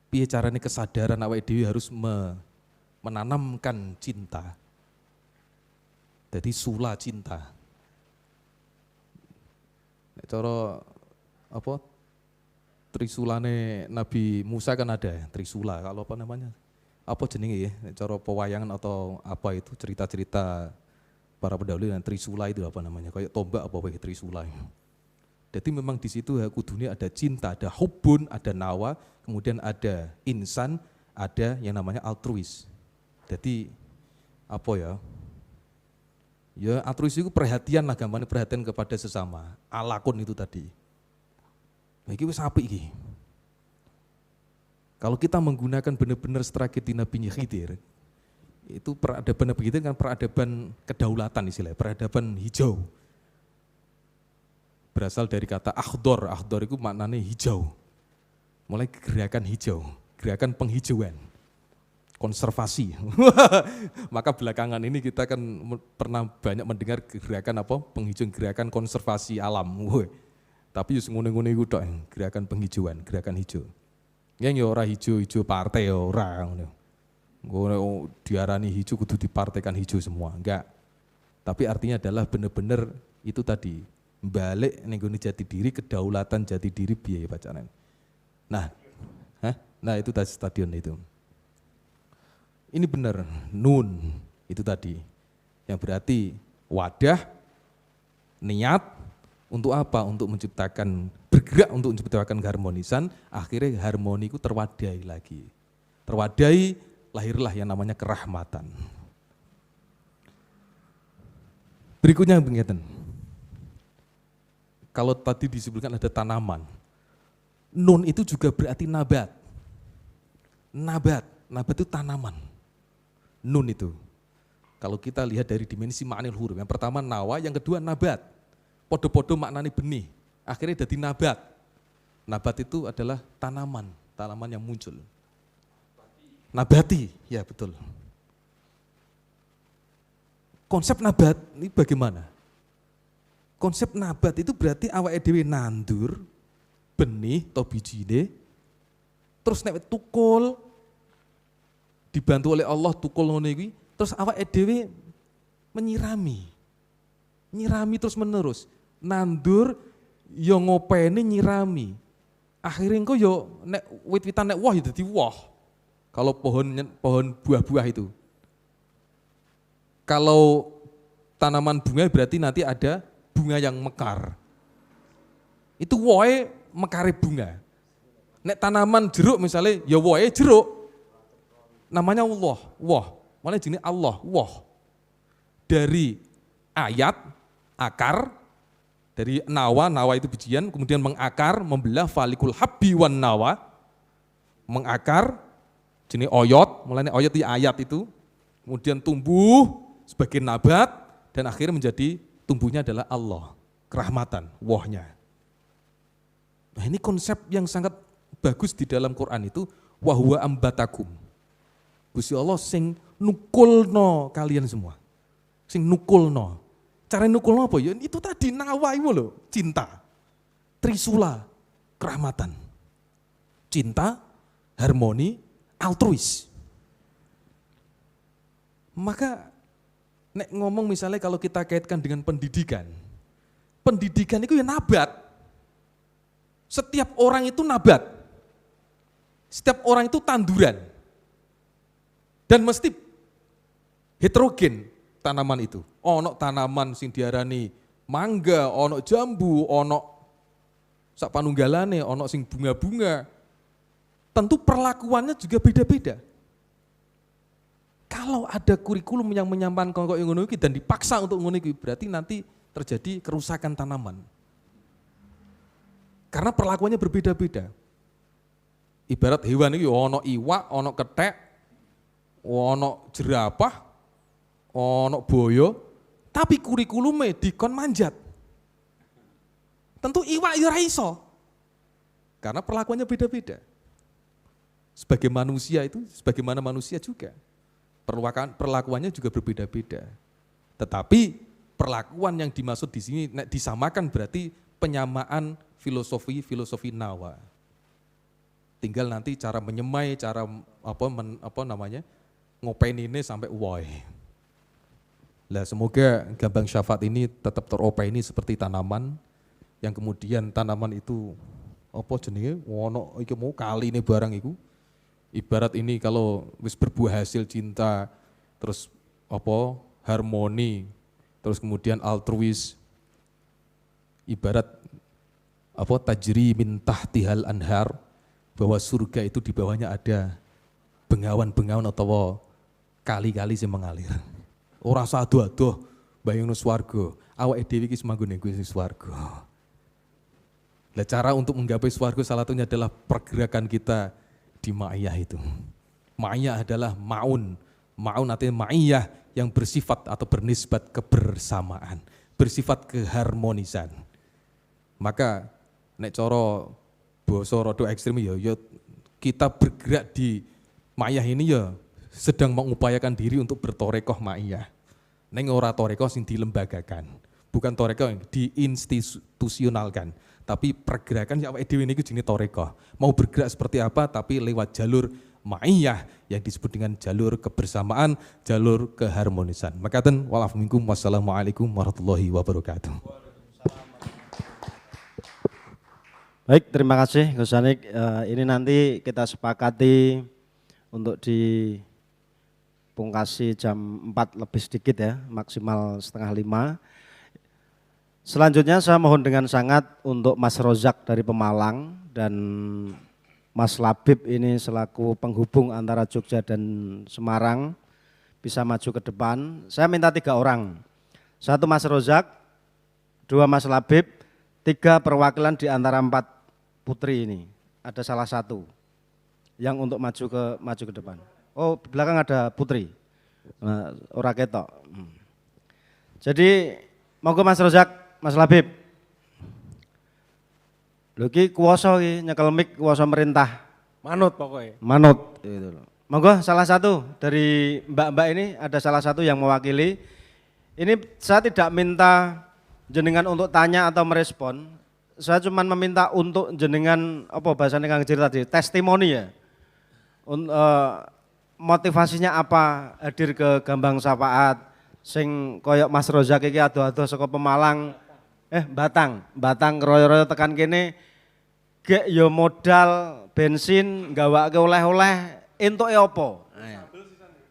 S3: piye carane kesadaran awake dhewe harus menanamkan cinta. Jadi sula cinta. Cara apa trisulane Nabi Musa kan ada ya, trisula. Kalau apa namanya? Apa jenenge ya? Cara pewayangan atau apa itu cerita-cerita para pendahulu yang trisula itu apa namanya? Kayak tombak apa wae trisula. Jadi memang di situ kudune ada cinta, ada hubun, ada nawa, kemudian ada insan, ada yang namanya altruis. Jadi apa ya? Ya altruis itu perhatian lah, gampangnya perhatian kepada sesama. Alakun itu tadi. Nah, ini wis apik iki. Kalau kita menggunakan benar-benar strategi Nabi Khidir, itu peradaban Nabi Khidir kan peradaban kedaulatan istilahnya, peradaban hijau. Berasal dari kata akhdor, akhdor itu maknanya hijau. Mulai gerakan hijau, gerakan penghijauan. Konservasi. Maka belakangan ini kita kan pernah banyak mendengar gerakan apa? Penghijauan, gerakan konservasi alam. Tapi ngene-ngene iku tok, gerakan penghijauan, gerakan hijau. Yang ya ora hijau-hijau partai ya ora ngono. Ngono diarani hijau kudu dipartekan hijau semua, enggak. Tapi artinya adalah benar-benar itu tadi, balik ning gone jati diri, kedaulatan jati diri biaya bacaan. Nah, itu tadi stadion itu. Ini benar, nun itu tadi, yang berarti wadah, niat, untuk apa? Untuk menciptakan, bergerak untuk menciptakan keharmonisan, akhirnya harmoni itu terwadai lagi. Terwadai, lahirlah yang namanya kerahmatan. Berikutnya pengertian. Kalau tadi disebutkan ada tanaman, nun itu juga berarti nabat. Nabat itu tanaman. Nun itu. Kalau kita lihat dari dimensi ma'anil huruf, yang pertama nawa, yang kedua nabat. Podo-podo maknanya benih, akhirnya jadi nabat. Nabat itu adalah tanaman yang muncul. Nabati, ya betul. Konsep nabat ini bagaimana? Konsep nabat itu berarti awake dhewe nandur benih atau bijine, terus nek tukul, dibantu oleh Allah tukul ngono iki, terus awake dhewe menyirami terus menerus, nandur yo ngopeni nyirami, akhirnya engko yo nek wit-witan nek woh ya dadi woh. Kalau pohon buah-buah itu, kalau tanaman bunga berarti nanti ada bunga yang mekar, itu wohe mekare bunga. Nek tanaman jeruk misalnya, ya wohe jeruk, namanya Allah, woh, malah jenis Allah, woh. Dari ayat, akar, dari nawa itu bijian, kemudian mengakar, membelah falikul habbi wan nawa, mengakar, jenis oyot, mulai oyot di ayat itu, kemudian tumbuh sebagai nabat, dan akhirnya menjadi tumbuhnya adalah Allah, kerahmatan, wohnya. Nah ini konsep yang sangat bagus di dalam Quran itu, wahwa ambatakum. Gusti Allah sing nukulno kalian semua. Sing nukulno. Cara nukulno apa ya? Itu tadi nawa itu loh, cinta. Trisula, kerahmatan. Cinta, harmoni, altruis. Maka nek ngomong misalnya kalau kita kaitkan dengan pendidikan itu ya nabat. Setiap orang itu nabat. Setiap orang itu tanduran. Dan mesti heterogen tanaman itu. Ono tanaman sing diarani mangga, ono jambu, ono sak panunggalane, ono sing bunga-bunga. Tentu perlakuannya juga beda-beda. Kalau ada kurikulum yang menyampaikan kok ngono iki dan dipaksa untuk ngono iki, berarti nanti terjadi kerusakan tanaman. Karena perlakuannya berbeda-beda. Ibarat hewan iki ono iwak, ono kethek, ono jerapah, ono boyo, tapi kurikulumnya dikon manjat. Tentu iwak ya ora iso. Karena perlakuannya beda-beda. Sebagai manusia itu, sebagaimana manusia juga. Perlakuannya juga berbeda-beda. Tetapi perlakuan yang dimaksud di sini disamakan berarti penyamaan filosofi nawa. Tinggal nanti cara menyemai, cara ngopeni ini sampai woi. Lah semoga Gambang Syafaat ini tetap teropeni seperti tanaman yang kemudian tanaman itu apa jenenge ono iki mau kali ini barang iku. Ibarat ini kalau wis berbuah hasil cinta, terus apa harmoni, terus kemudian altruis, ibarat tajri min tahtihal anhar, bahwa surga itu di bawahnya ada bengawan-bengawan atau kali-kali yang mengalir. Ora usah adoh-adoh bayangno swarga, awake dhewe iki semanggon ning swarga. Lah cara untuk menggapai swarga salah satunya adalah pergerakan kita di ma'iyah itu. Ma'iyah adalah ma'un artinya ma'iyah yang bersifat atau bernisbat kebersamaan, bersifat keharmonisan. Maka nek cara basa rada ekstrem ya kita bergerak di ma'iyah ini ya sedang mengupayakan diri untuk bertorekoh ma'iyah. Neng ora torekoh sing dilembagakan, bukan torekoh yang diinstitusionalkan, tapi pergerakan yang awake dhewe niku jenenge torekoh. Mau bergerak seperti apa tapi lewat jalur ma'iyah yang disebut dengan jalur kebersamaan, jalur keharmonisan. Makaten wal afu minkum, wassalamualaikum warahmatullahi wabarakatuh.
S1: Baik, terima kasih Gus Sanik. Ini nanti kita sepakati untuk dipungkasi jam 4 lebih sedikit ya, maksimal setengah 5. Selanjutnya saya mohon dengan sangat untuk Mas Rozak dari Pemalang dan Mas Labib ini selaku penghubung antara Jogja dan Semarang bisa maju ke depan. Saya minta 3 orang, 1 Mas Rozak, 2 Mas Labib, 3 perwakilan di antara 4 putri ini. Ada salah satu yang untuk maju ke depan. Oh, belakang ada putri. Nah, ora ketok. Jadi monggo Mas Rozak, Mas Labib. Lho iki kuwasa iki nyekel mik kuwasa merintah.
S2: Manut pokoknya.
S1: Manut gitu loh. Monggo salah satu dari mbak-mbak ini ada salah satu yang mewakili. Ini saya tidak minta jenengan untuk tanya atau merespon. Saya cuma meminta untuk jenengan apa bahasanya Kang Jir tadi, testimoni ya. Motivasinya apa hadir ke Gambang Syafaat sing koyok Mas Rozak iki ado-ado saka Pemalang Batang royo-royo tekan kene gek yo modal bensin gawake oleh-oleh entuke apa?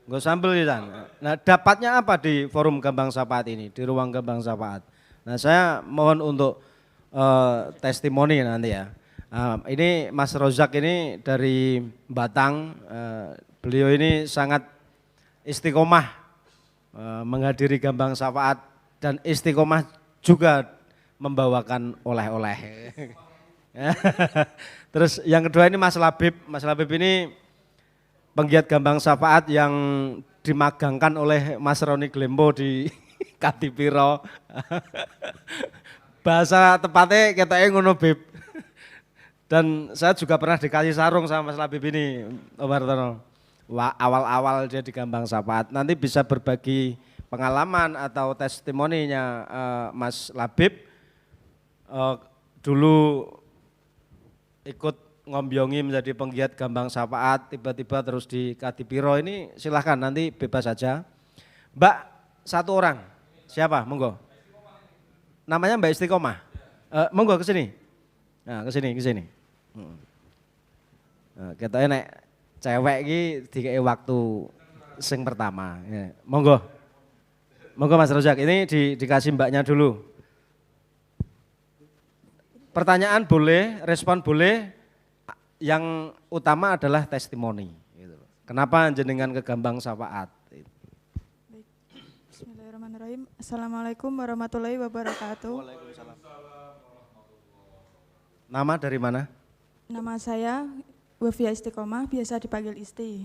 S1: Nggo sambel pisan. Nah, dapatnya apa di forum Gambang Syafaat ini, di ruang Gambang Syafaat? Nah, saya mohon untuk testimoni nanti ya. Ini Mas Rozak ini dari Batang, beliau ini sangat istiqomah menghadiri Gambang Syafaat dan istiqomah juga membawakan oleh-oleh. Terus yang kedua ini Mas Labib. Mas Labib ini penggiat Gambang Syafaat yang dimagangkan oleh Mas Roni Glembo di Katipiro. Bahasa tepatnya ketoknya ngono Bib. Dan saya juga pernah dikasih sarung sama Mas Labib ini, Om Hartono. Awal-awal dia di Gambang Syafaat. Nanti bisa berbagi pengalaman atau testimoninya Mas Labib. Dulu ikut ngombiongi menjadi penggiat Gambang Syafaat, tiba-tiba terus di Katipiro ini silahkan nanti bebas saja. Mbak, 1 orang, siapa? Monggo. Namanya Mbak Istiqomah. Monggo ke sini. Nah, ke sini. Kita nek cewek iki dikei waktu sing pertama. Ya. Monggo. Monggo Mas Rozak, ini dikasih mbaknya dulu. Pertanyaan boleh, respon boleh. Yang utama adalah testimoni. Kenapa jenengan ke Gambang Syafaat?
S4: Bismillahirrahmanirrahim. Assalamualaikum warahmatullahi wabarakatuh.
S1: Waalaikumsalam. Nama dari mana?
S4: Nama saya Wafia Istiqomah, biasa dipanggil Isti.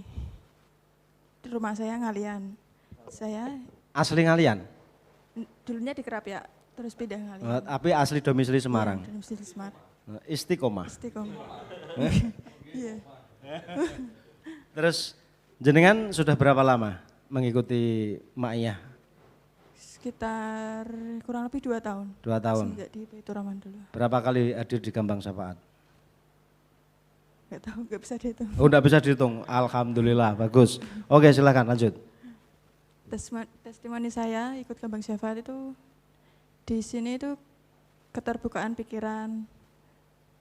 S4: Di rumah saya Ngalian. Saya
S1: Asli Ngalian?
S4: dulunya di Kerapia, terus pindah Ngalian.
S1: Tapi asli domisili Semarang?
S4: Ya, domisili Semarang.
S1: Istiqomah?
S4: Istiqomah. Iya.
S1: Terus jenengan sudah berapa lama mengikuti Ma'iyah?
S4: Sekitar kurang lebih 2 tahun.
S1: 2 tahun.
S4: Sejak di Baitur Rahman dulu.
S1: Berapa kali hadir di Gambang Syafaat?
S4: Gak tahu, gak bisa dihitung.
S1: Oh, enggak bisa dihitung. Alhamdulillah, bagus. Oke, silakan lanjut.
S4: Testimoni saya ikut Gambang Syafaat itu di sini itu keterbukaan pikiran,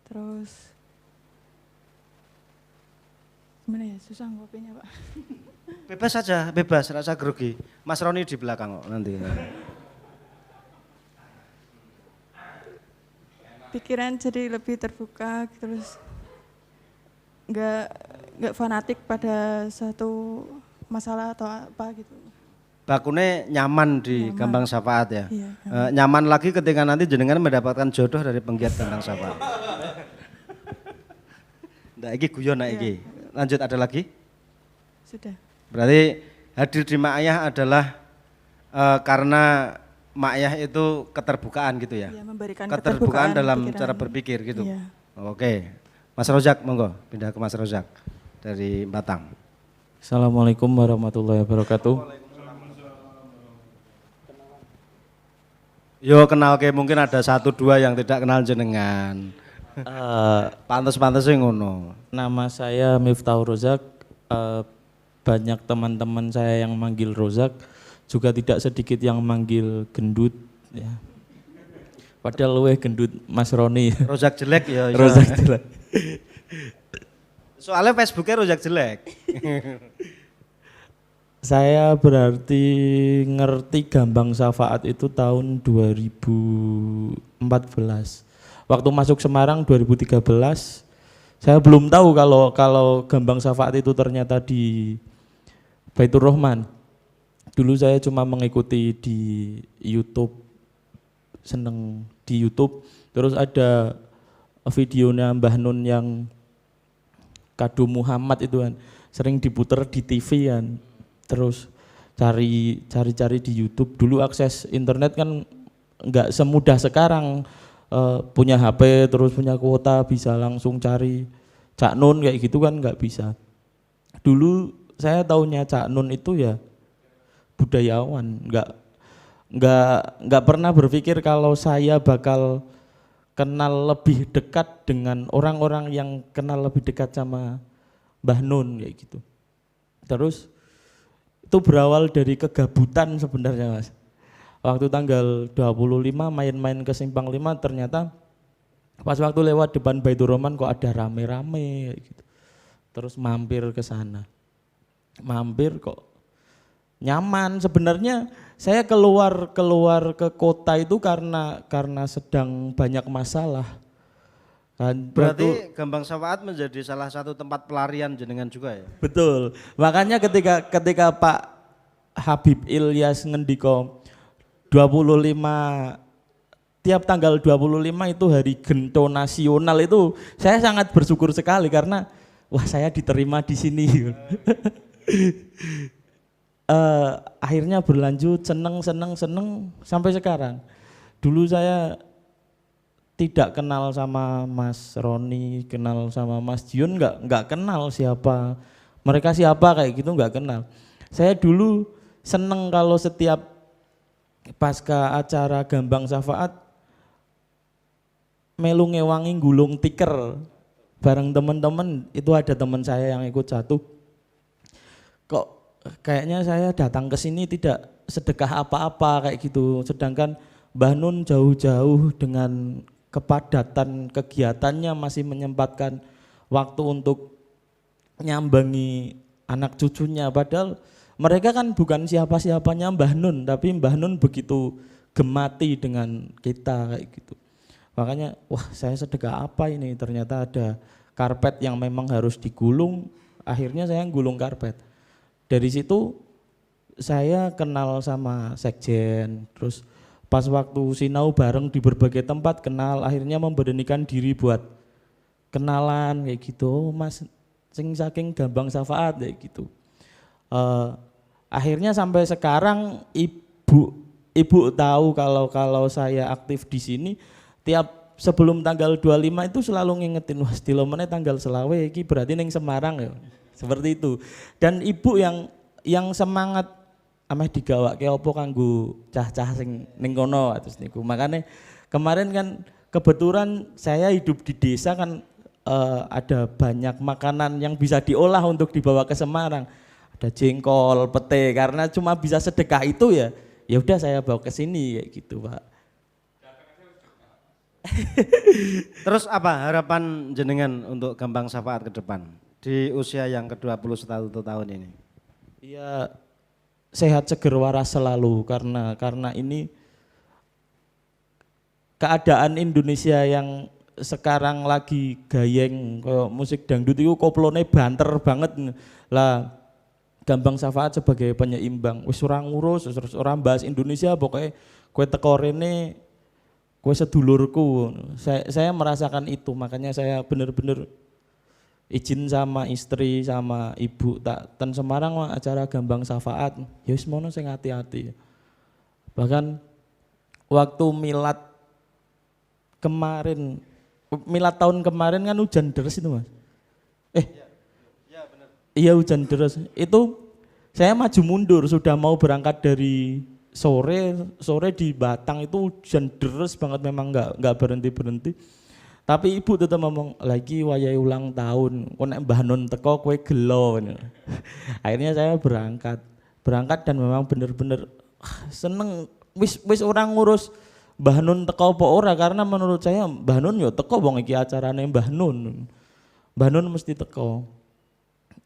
S4: terus gimana ya, susah ngopinya Pak.
S1: Bebas saja, bebas, rasa grogi. Mas Roni di belakang kok nanti.
S4: pikiran jadi lebih terbuka, terus nggak fanatik pada satu masalah atau apa gitu.
S1: Bakune nyaman di
S4: Nyaman.
S1: Gambang Syafaat ya.
S4: Iya,
S1: Nyaman lagi ketika nanti jenengan mendapatkan jodoh dari penggiat Gambang Syafaat. Ndak iki guyon nek iki. Lanjut ada lagi?
S4: Sudah.
S1: Berarti hadir di Ma'iyah adalah karena Ma'iyah itu keterbukaan gitu ya.
S4: Iya, memberikan
S1: Keterbukaan dalam
S4: pikiran.
S1: cara berpikir gitu.
S4: Iya.
S1: Oke. Mas Rozak monggo pindah ke Mas Rozak dari Batang.
S5: Assalamualaikum warahmatullahi wabarakatuh.
S1: Yo kenal ke mungkin ada 1-2 yang tidak kenal jenengan. Pantes-pantes ngono.
S5: Nama saya Miftahur Rozak. Banyak teman-teman saya yang manggil Rozak, juga tidak sedikit yang manggil gendut. Ya. Padahal luwih gendut Mas Roni.
S1: Rozak jelek ya.
S5: Rozak jelek.
S1: Soalnya Facebooknya Rozak jelek.
S5: Saya berarti ngerti Gambang Syafaat itu tahun 2014. Waktu masuk Semarang 2013, saya belum tahu kalau Gambang Syafaat itu ternyata di Baitur Rahman. Dulu saya cuma mengikuti di YouTube, seneng di YouTube. Terus ada videonya Mbah Nun yang Kado Muhammad itu kan, sering diputer di TV kan. Terus cari di YouTube. Dulu akses internet kan nggak semudah sekarang. Punya HP terus punya kuota bisa langsung cari Cak Nun kayak gitu kan nggak bisa. Dulu saya taunya Cak Nun itu ya budayawan, nggak pernah berpikir kalau saya bakal kenal lebih dekat dengan orang-orang yang kenal lebih dekat sama Mbah Nun kayak gitu. Terus itu berawal dari kegabutan sebenarnya Mas. Waktu tanggal 25 main-main ke Simpang 5 ternyata pas waktu lewat depan Baitur Rahman kok ada rame-rame gitu. Terus mampir ke sana. Mampir kok nyaman. Sebenarnya saya keluar ke kota itu karena sedang banyak masalah. Kan,
S1: Berarti Gambang Syafaat menjadi salah satu tempat pelarian jenengan juga ya?
S5: betul. Makanya ketika Pak Habib Ilyas ngendiko 25 tiap tanggal 25 itu hari Gento Nasional itu saya sangat bersyukur sekali karena wah saya diterima di sini. Akhirnya berlanjut seneng sampai sekarang. Dulu saya tidak kenal sama Mas Roni, kenal sama Mas Jion, nggak kenal siapa mereka siapa kayak gitu nggak kenal. Saya dulu seneng kalau setiap pasca acara Gambang Syafaat melu ngewangi gulung tiker bareng teman-teman. Itu ada teman saya yang ikut jatuh. Kok kayaknya saya datang ke sini tidak sedekah apa-apa kayak gitu. Sedangkan Mbah Nun jauh-jauh dengan kepadatan kegiatannya masih menyempatkan waktu untuk nyambangi anak cucunya. Padahal mereka kan bukan siapa-siapanya Mbah Nun, tapi Mbah Nun begitu gemati dengan kita kayak gitu. Makanya wah saya sedekah apa ini, ternyata ada karpet yang memang harus digulung, akhirnya saya gulung karpet. Dari situ saya kenal sama sekjen, terus pas waktu sinau bareng di berbagai tempat kenal, akhirnya memberanikan diri buat kenalan kayak gitu. Oh, Mas sing saking Gambang Syafaat kayak gitu. Akhirnya sampai sekarang ibu tahu kalau saya aktif di sini, tiap sebelum tanggal 25 itu selalu ngingetin, wah sedilo meneh tanggal selawe iki berarti ning Semarang ya. Seperti itu. Dan ibu yang semangat ameh digawake opo kanggo cah-cah sing ning kono terus niku. Makanya kemarin kan kebetulan saya hidup di desa kan ada banyak makanan yang bisa diolah untuk dibawa ke Semarang. Ada jengkol, pete, karena cuma bisa sedekah itu ya udah saya bawa ke sini kayak gitu, Pak.
S1: Terus apa harapan jenengan untuk Gambang Syafaat ke depan di usia yang ke-21 tahun ini?
S5: Iya, sehat seger waras selalu karena ini keadaan Indonesia yang sekarang lagi gayeng kayak musik dangdut itu koplone banter banget lah. Gambang Syafaat sebagai penyeimbang wis ora ngurus terus ora bahas Indonesia, pokoknya kowe teko rene kowe sedulurku. Saya merasakan itu, makanya saya benar-benar izin sama istri sama ibu tak ten Semarang mah acara Gambang Syafaat ya wis mono sing hati-hati. Bahkan waktu milad kemarin, milad tahun kemarin kan hujan deras itu Mas. Iya hujan deras. Itu saya maju mundur, sudah mau berangkat dari sore di Batang itu hujan deras banget, memang nggak berhenti. Tapi ibu tetap ngomong lagi wayai ulang tahun, kok nek Mbah Nun teko kowe gelo. Akhirnya saya berangkat dan memang bener-bener seneng. Wis orang ngurus Mbah Nun teko apa ora, karena menurut saya Mbah Nun yo teko wong iki acarane Mbah Nun. Mbah Nun mesti teko.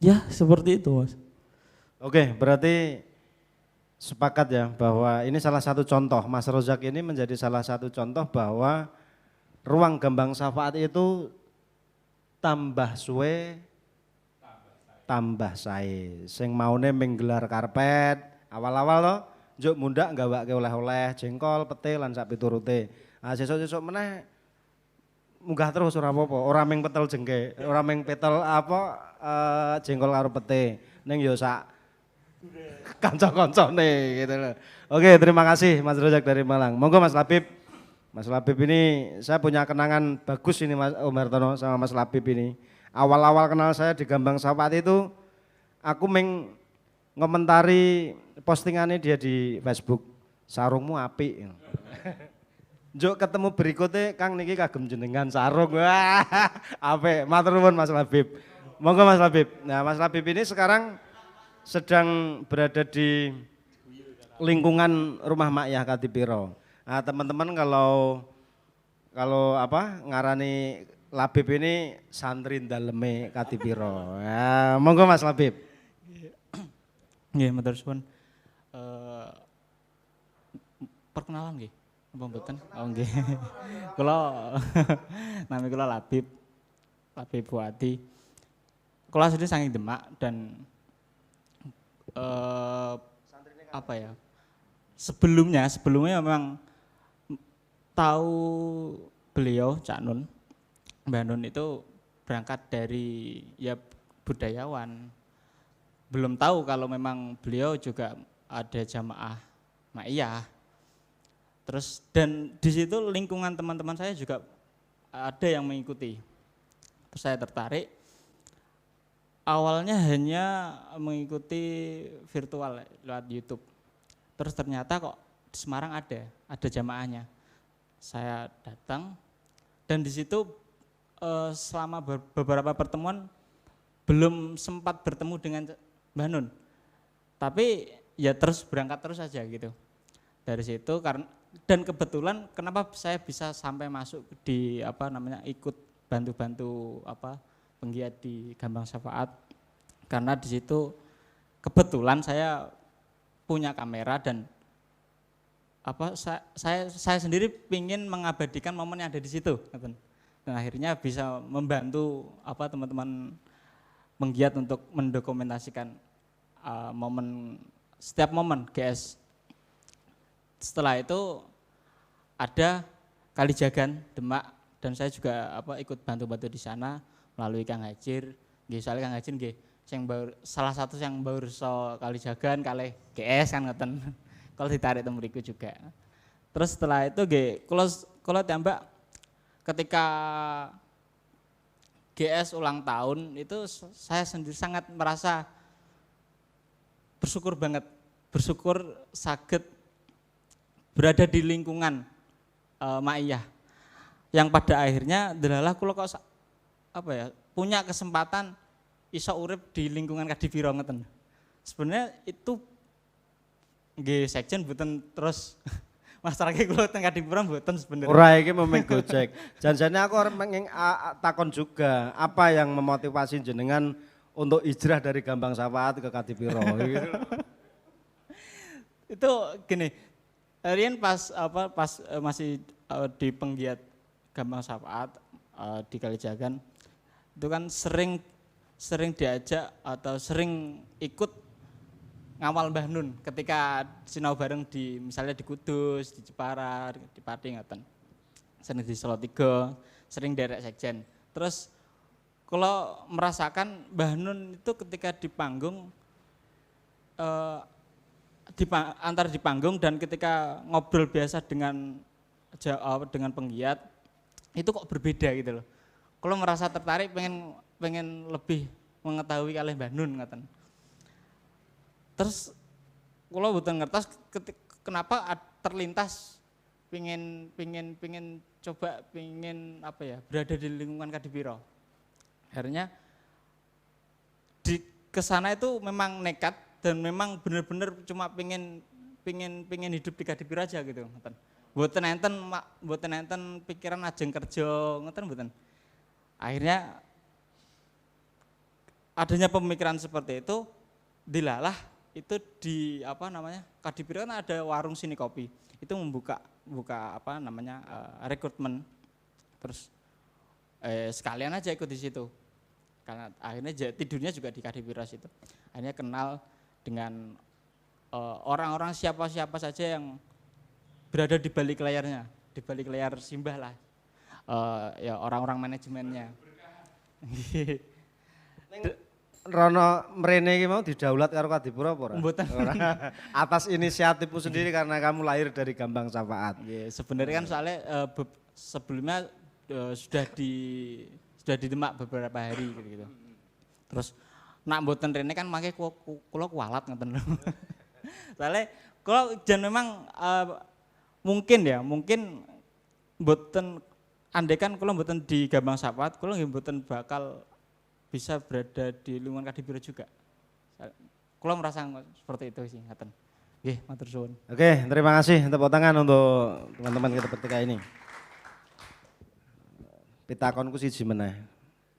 S5: Ya seperti itu Mas.
S1: Oke, berarti sepakat ya bahwa ini salah satu contoh, Mas Rozak ini menjadi salah satu contoh bahwa ruang Gambang Syafaat itu tambah suwe tambah sae. Sing maune menggelar karpet awal-awal loh, njuk mundak gawake oleh-oleh jengkol, pete lan sak piturute. Ah sesuk-sesuk meneh munggah terus ora apa-apa, ora meng petel jengke, ora meng petel jengkol karo pete. Ning yo sak kanca-kancane gitu loh. Oke, terima kasih Mas Rozak dari Malang. Monggo Mas Labib. Mas Labib ini saya punya kenangan bagus ini Mas Om Hartono sama Mas Labib ini. Awal-awal kenal saya di Gambang Syafaat itu aku ngomentari postingannya dia di Facebook. Sarungmu apik. Njuk ketemu berikutnya Kang niki kagem jenengan sarung. Wah, apik. Matur nuwun Mas Labib. Monggo Mas Labib. Nah, Mas Labib ini sekarang sedang berada di lingkungan Rumah Makyah Kadipiro. Nah, teman-teman kalau ngarani Labib ini santri daleme Kadipiro. Ya, monggo Mas Labib.
S6: Nggih, matur suwun. Perkenalan nggih. Apa mboten? Oh nggih. Kula nami kula Labib Fuadi. Kula asli saking Demak dan sebelumnya memang tahu beliau Cak Nun, Mbah Nun itu berangkat dari ya budayawan. Belum tahu kalau memang beliau juga ada jamaah Ma'iyah. Terus dan di situ lingkungan teman-teman saya juga ada yang mengikuti. Terus saya tertarik. Awalnya hanya mengikuti virtual lewat YouTube. Terus ternyata kok di Semarang ada jamaahnya. Saya datang dan di situ selama beberapa pertemuan belum sempat bertemu dengan Mbah Nun. Tapi ya berangkat terus saja gitu. Dari situ dan kebetulan kenapa saya bisa sampai masuk di ikut bantu-bantu penggiat di Gambang Syafaat, karena di situ kebetulan saya punya kamera dan saya sendiri ingin mengabadikan momen yang ada di situ, dan akhirnya bisa membantu teman-teman penggiat untuk mendokumentasikan setiap momen GS. Setelah itu ada Kalijagan Demak dan saya juga ikut bantu-bantu di sana melalui Kang Hajir, soalnya Kang Hajir salah satu yang baru Kalijagan kalih GS kan ngeten. Kalau ditarik temuriku juga. Terus setelah itu kalau tembak ketika GS ulang tahun itu saya sendiri sangat merasa bersyukur banget, bersyukur saged berada di lingkungan Ma'iyah yang pada akhirnya adalah kula kok punya kesempatan iso urip di lingkungan Kadipiro ngeten. Sebenarnya itu nggih sekjen mboten terus masyarakat kula teng Kadipiro mboten sebenarnya.
S1: Ora iki memeng Gojek. Janjane aku arep takon juga, apa yang memotivasi jenengan untuk hijrah dari Gambang Syafaat ke Kadipiro gitu.
S6: Itu gini, Rian pas masih di penggiat Gambang Syafaat di Kalijagan itu kan sering diajak atau sering ikut ngawal Mbah Nun ketika sinau bareng di misalnya di Kudus, di Jepara, di Pati ngoten. Sering di Salatiga, sering derek sekjen. Terus kalau merasakan Mbah Nun itu ketika di panggung antara di panggung dan ketika ngobrol biasa dengan penggiat itu kok berbeda gitu loh. Kalau merasa tertarik pengen lebih mengetahui kalih Mbah Nun ngoten. Terus kalau mboten ngertos kenapa terlintas pengen coba apa ya berada di lingkungan Kadipiro. Akhirnya di kesana itu memang nekat dan memang benar-benar cuma pengen hidup di Kadipiro aja gitu ngoten. Mboten enten pikiran ajeng kerja ngoten mboten. Akhirnya adanya pemikiran seperti itu dilalah itu di Kadipiro kan ada warung sini kopi. Itu membuka rekrutmen. Terus sekalian aja ikut di situ. Karena akhirnya tidurnya juga di Kadipiro situ. Akhirnya kenal dengan orang-orang siapa-siapa saja yang berada di balik layarnya, di balik layar Simbah lah. Ya orang-orang manajemennya.
S1: Rono mrene iki mau didaulat karo Kadipiro apa ora?
S6: Mboten.
S1: Atas inisiatifmu sendiri karena kamu lahir dari Gambang Syafaat.
S6: Ya, sebenarnya kan soalnya sebelumnya sudah di Demak beberapa hari gitu. Terus nak mboten rene kan mangke kula kualat ngoten lho. Soalnya kalau jan memang mungkin mboten andekan kula mboten di Gambang Syafaat, kula nggih mboten bakal bisa berada di lingkungan Kadipiro juga. Kula merasa seperti itu sih ngaten. Nggih, matur suwun.
S1: Oke, terima kasih tepuk tangan untuk teman-teman kita ketika ini. Pitakonku siji meneh.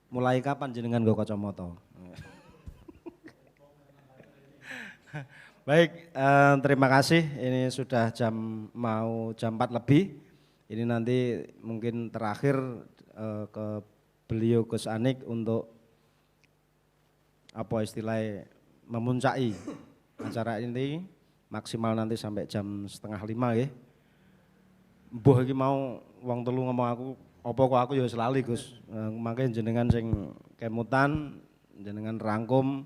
S1: Mulai kapan jenengan nggo kacamata? Baik, terima kasih. Ini sudah mau jam 4 lebih. Ini nanti mungkin terakhir ke beliau Gus Anik untuk apa istilahnya memuncaki acara ini maksimal nanti sampai jam 4:30 ya. Mbuh iki mau wong telu ngomong apa kok aku ya selali Gus. Mangke jenengan sing kemutan, jenengan rangkum.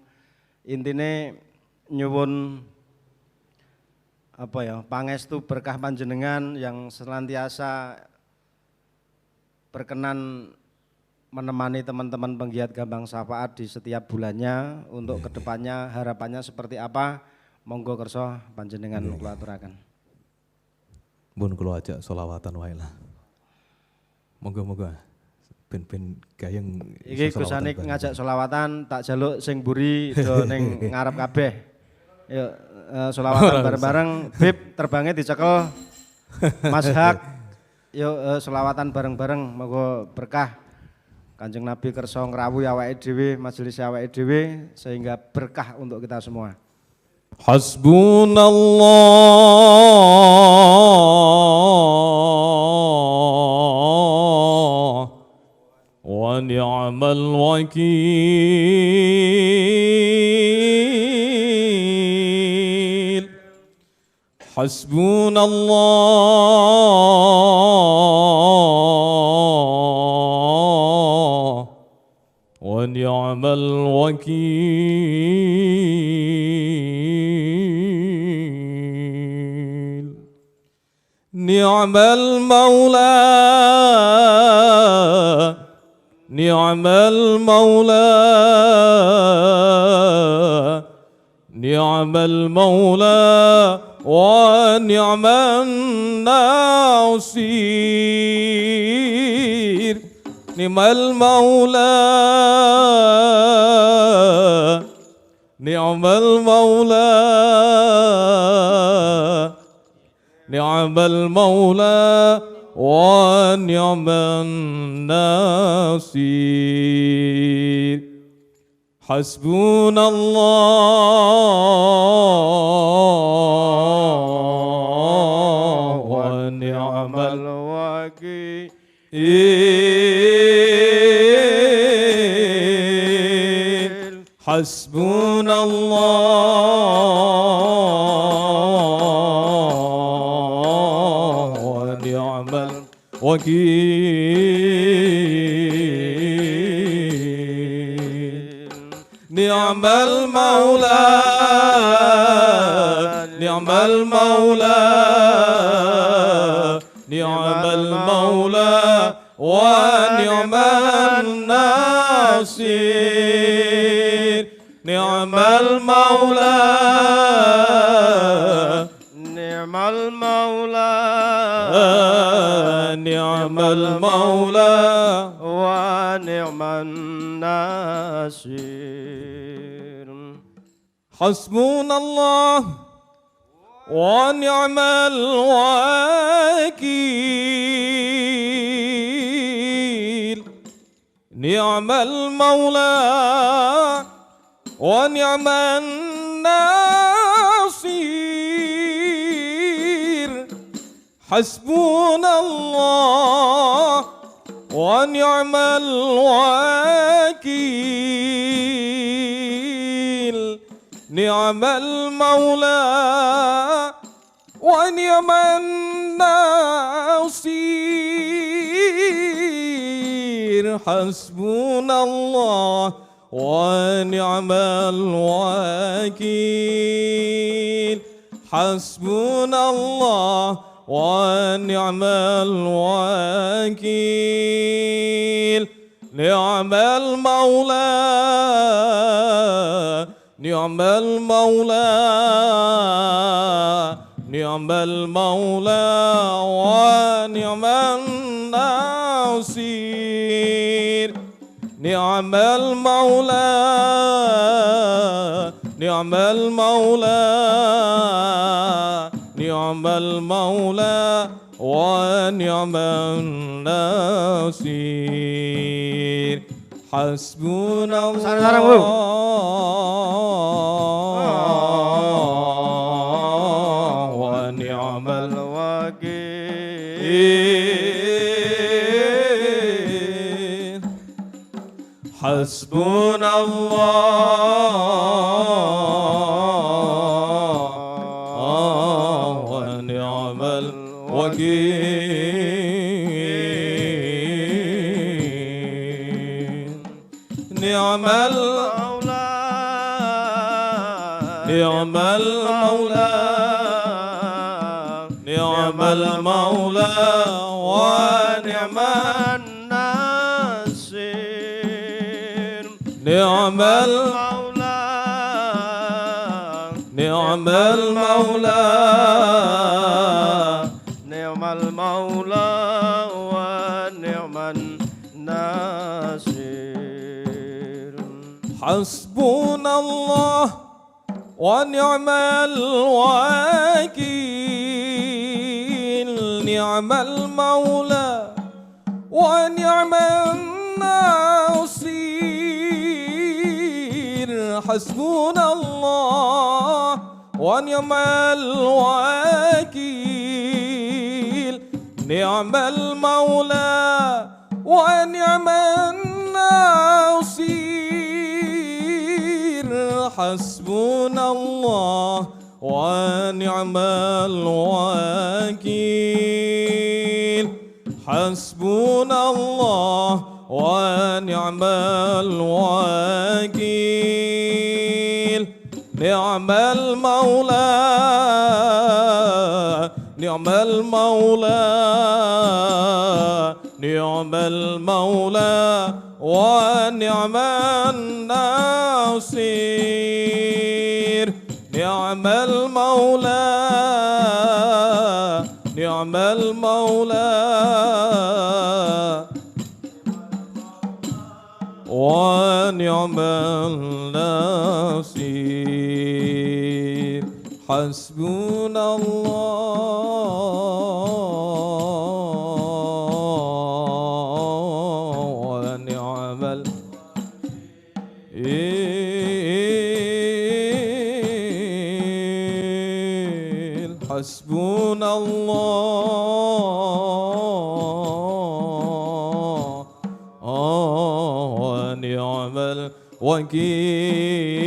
S1: Intine nyuwun apa ya, pangestu berkah panjenengan yang senantiasa berkenan menemani teman-teman penggiat Gambang Syafaat di setiap bulannya. Untuk kedepannya harapannya seperti apa, monggo kersa panjenengan kula aturaken.
S3: Mun kula ajak sholawatan wae lah. Moga-moga ben gayeng.
S1: Iki Gus Anik ngajak sholawatan, tak jaluk sing mburi do ning ngarep kabeh. Yuk sholawatan bareng-bareng, Bib terbangnya dicekel. Mas Hak, yuk sholawatan bareng-bareng, moga berkah. Kanjeng Nabi kersa ngrawuhi awake dhewe, majelis awake dhewe sehingga berkah untuk kita semua.
S3: Hasbunallah wa ni'mal wakil. Hasbunallah wa ni'mal wakil. Ni'mal maula, ni'mal maula, ni'mal maula wa ni'man nasir. Ni'mal maula, ni'mal maula, ni'mal maula wa ni'man nasir. Hasbunallah wa ni'mal حسبنا الله ونعم الوكيل نعم المولى نعم المولى نعم المولى ونعم الناصر نعم المولى
S1: نعم المولى
S3: نعم المولى
S1: ونعم الناصر
S3: حسبنا الله ونعم الوكيل نعم المولى ونعم الناصر حسبنا الله ونعم الوكيل نعم المولى ونعم الناصر حسبنا الله ونعم الوكيل حسبنا الله ونعم الوكيل نعم المولى نعم المولى نعم المولى ونعم الناصر نعم المولى نعم المولى نعم المولى ونعم الناصر حسبنا
S1: Sarang-sarang, Bu.
S3: الله ونعم الوكيل حسبنا الله ونعم الوكيل نعم
S1: المولى
S3: نعم المولى نعم المولى ونعم
S1: الناصر
S3: نعم
S1: المولى
S3: نعم المولى
S1: نعم المولى ونعم الناصر
S3: حسبنا الله ونعم الوكيل نعم المولى ونعم الناصر حسبنا الله ونعم الوكيل نعم المولى ونعم الناصر حسبنا الله ونعم الوكيل حسبنا الله ونعم الوكيل نعم المولى نعم المولى نعم المولى ونعم الناصر نعم المولى نعم المولى ونعم الناصر حسبنا الله ونعم الوكيل حسبنا الله ونعم الوكيل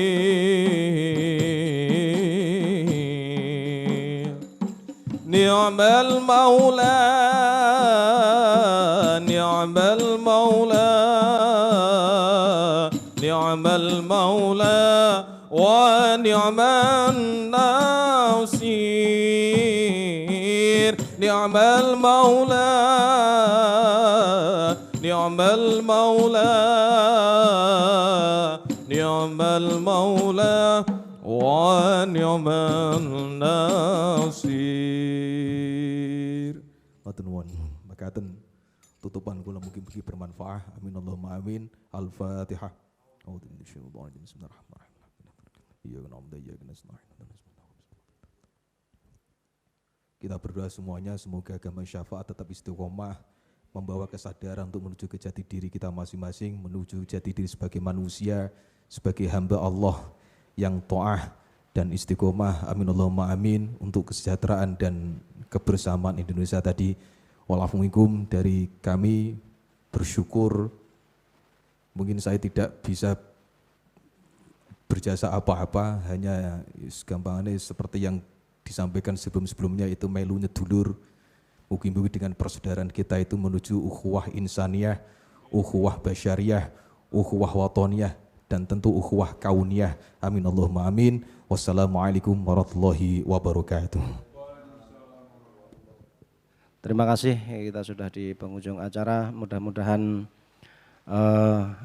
S3: نعم المولى نعم المولى نعم المولى ونعم النصير نعم المولى نعم المولى نعم المولى ونعم النصير. Matur nuwun mekaten tutupan kula mugi-mugi bermanfaat. Amin Allahumma amin. Al-Fatihah. Kita berdoa semuanya semoga agama syafaat tetap istiqomah, membawa kesadaran untuk menuju ke jati diri kita masing-masing, menuju jati diri sebagai manusia, sebagai hamba Allah yang ta'ah dan istiqomah. Amin Allahumma amin. Untuk kesejahteraan dan kebersamaan Indonesia tadi. Walafumikum dari kami bersyukur. Mungkin saya tidak bisa berjasa apa-apa, hanya gampangannya seperti yang disampaikan sebelum-sebelumnya, itu melu nyedulur. Mungkin dengan persaudaraan kita itu menuju ukhuwah insaniyah, ukhuwah basyariyah, ukhuwah watoniyah, dan tentu ukhuwah kauniyah. Amin Allahumma amin. Wassalamualaikum warahmatullahi wabarakatuh.
S1: Terima kasih, kita sudah di penghujung acara. Mudah-mudahan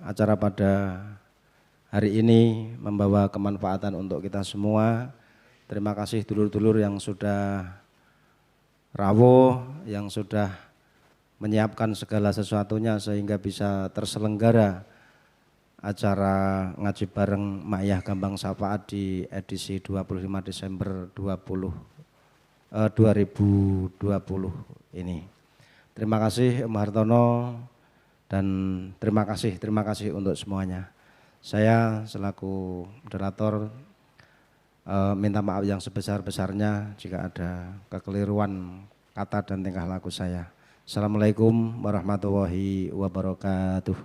S1: acara pada hari ini membawa kemanfaatan untuk kita semua. Terima kasih dulur-dulur yang sudah rawuh, yang sudah menyiapkan segala sesuatunya sehingga bisa terselenggara acara ngaji bareng Ma'iyah Gambang Syafaat di edisi 25 Desember 2020 ini. Terima kasih Om Hartono. Dan terima kasih untuk semuanya. Saya selaku moderator minta maaf yang sebesar-besarnya jika ada kekeliruan kata dan tingkah laku saya. Assalamualaikum warahmatullahi wabarakatuh.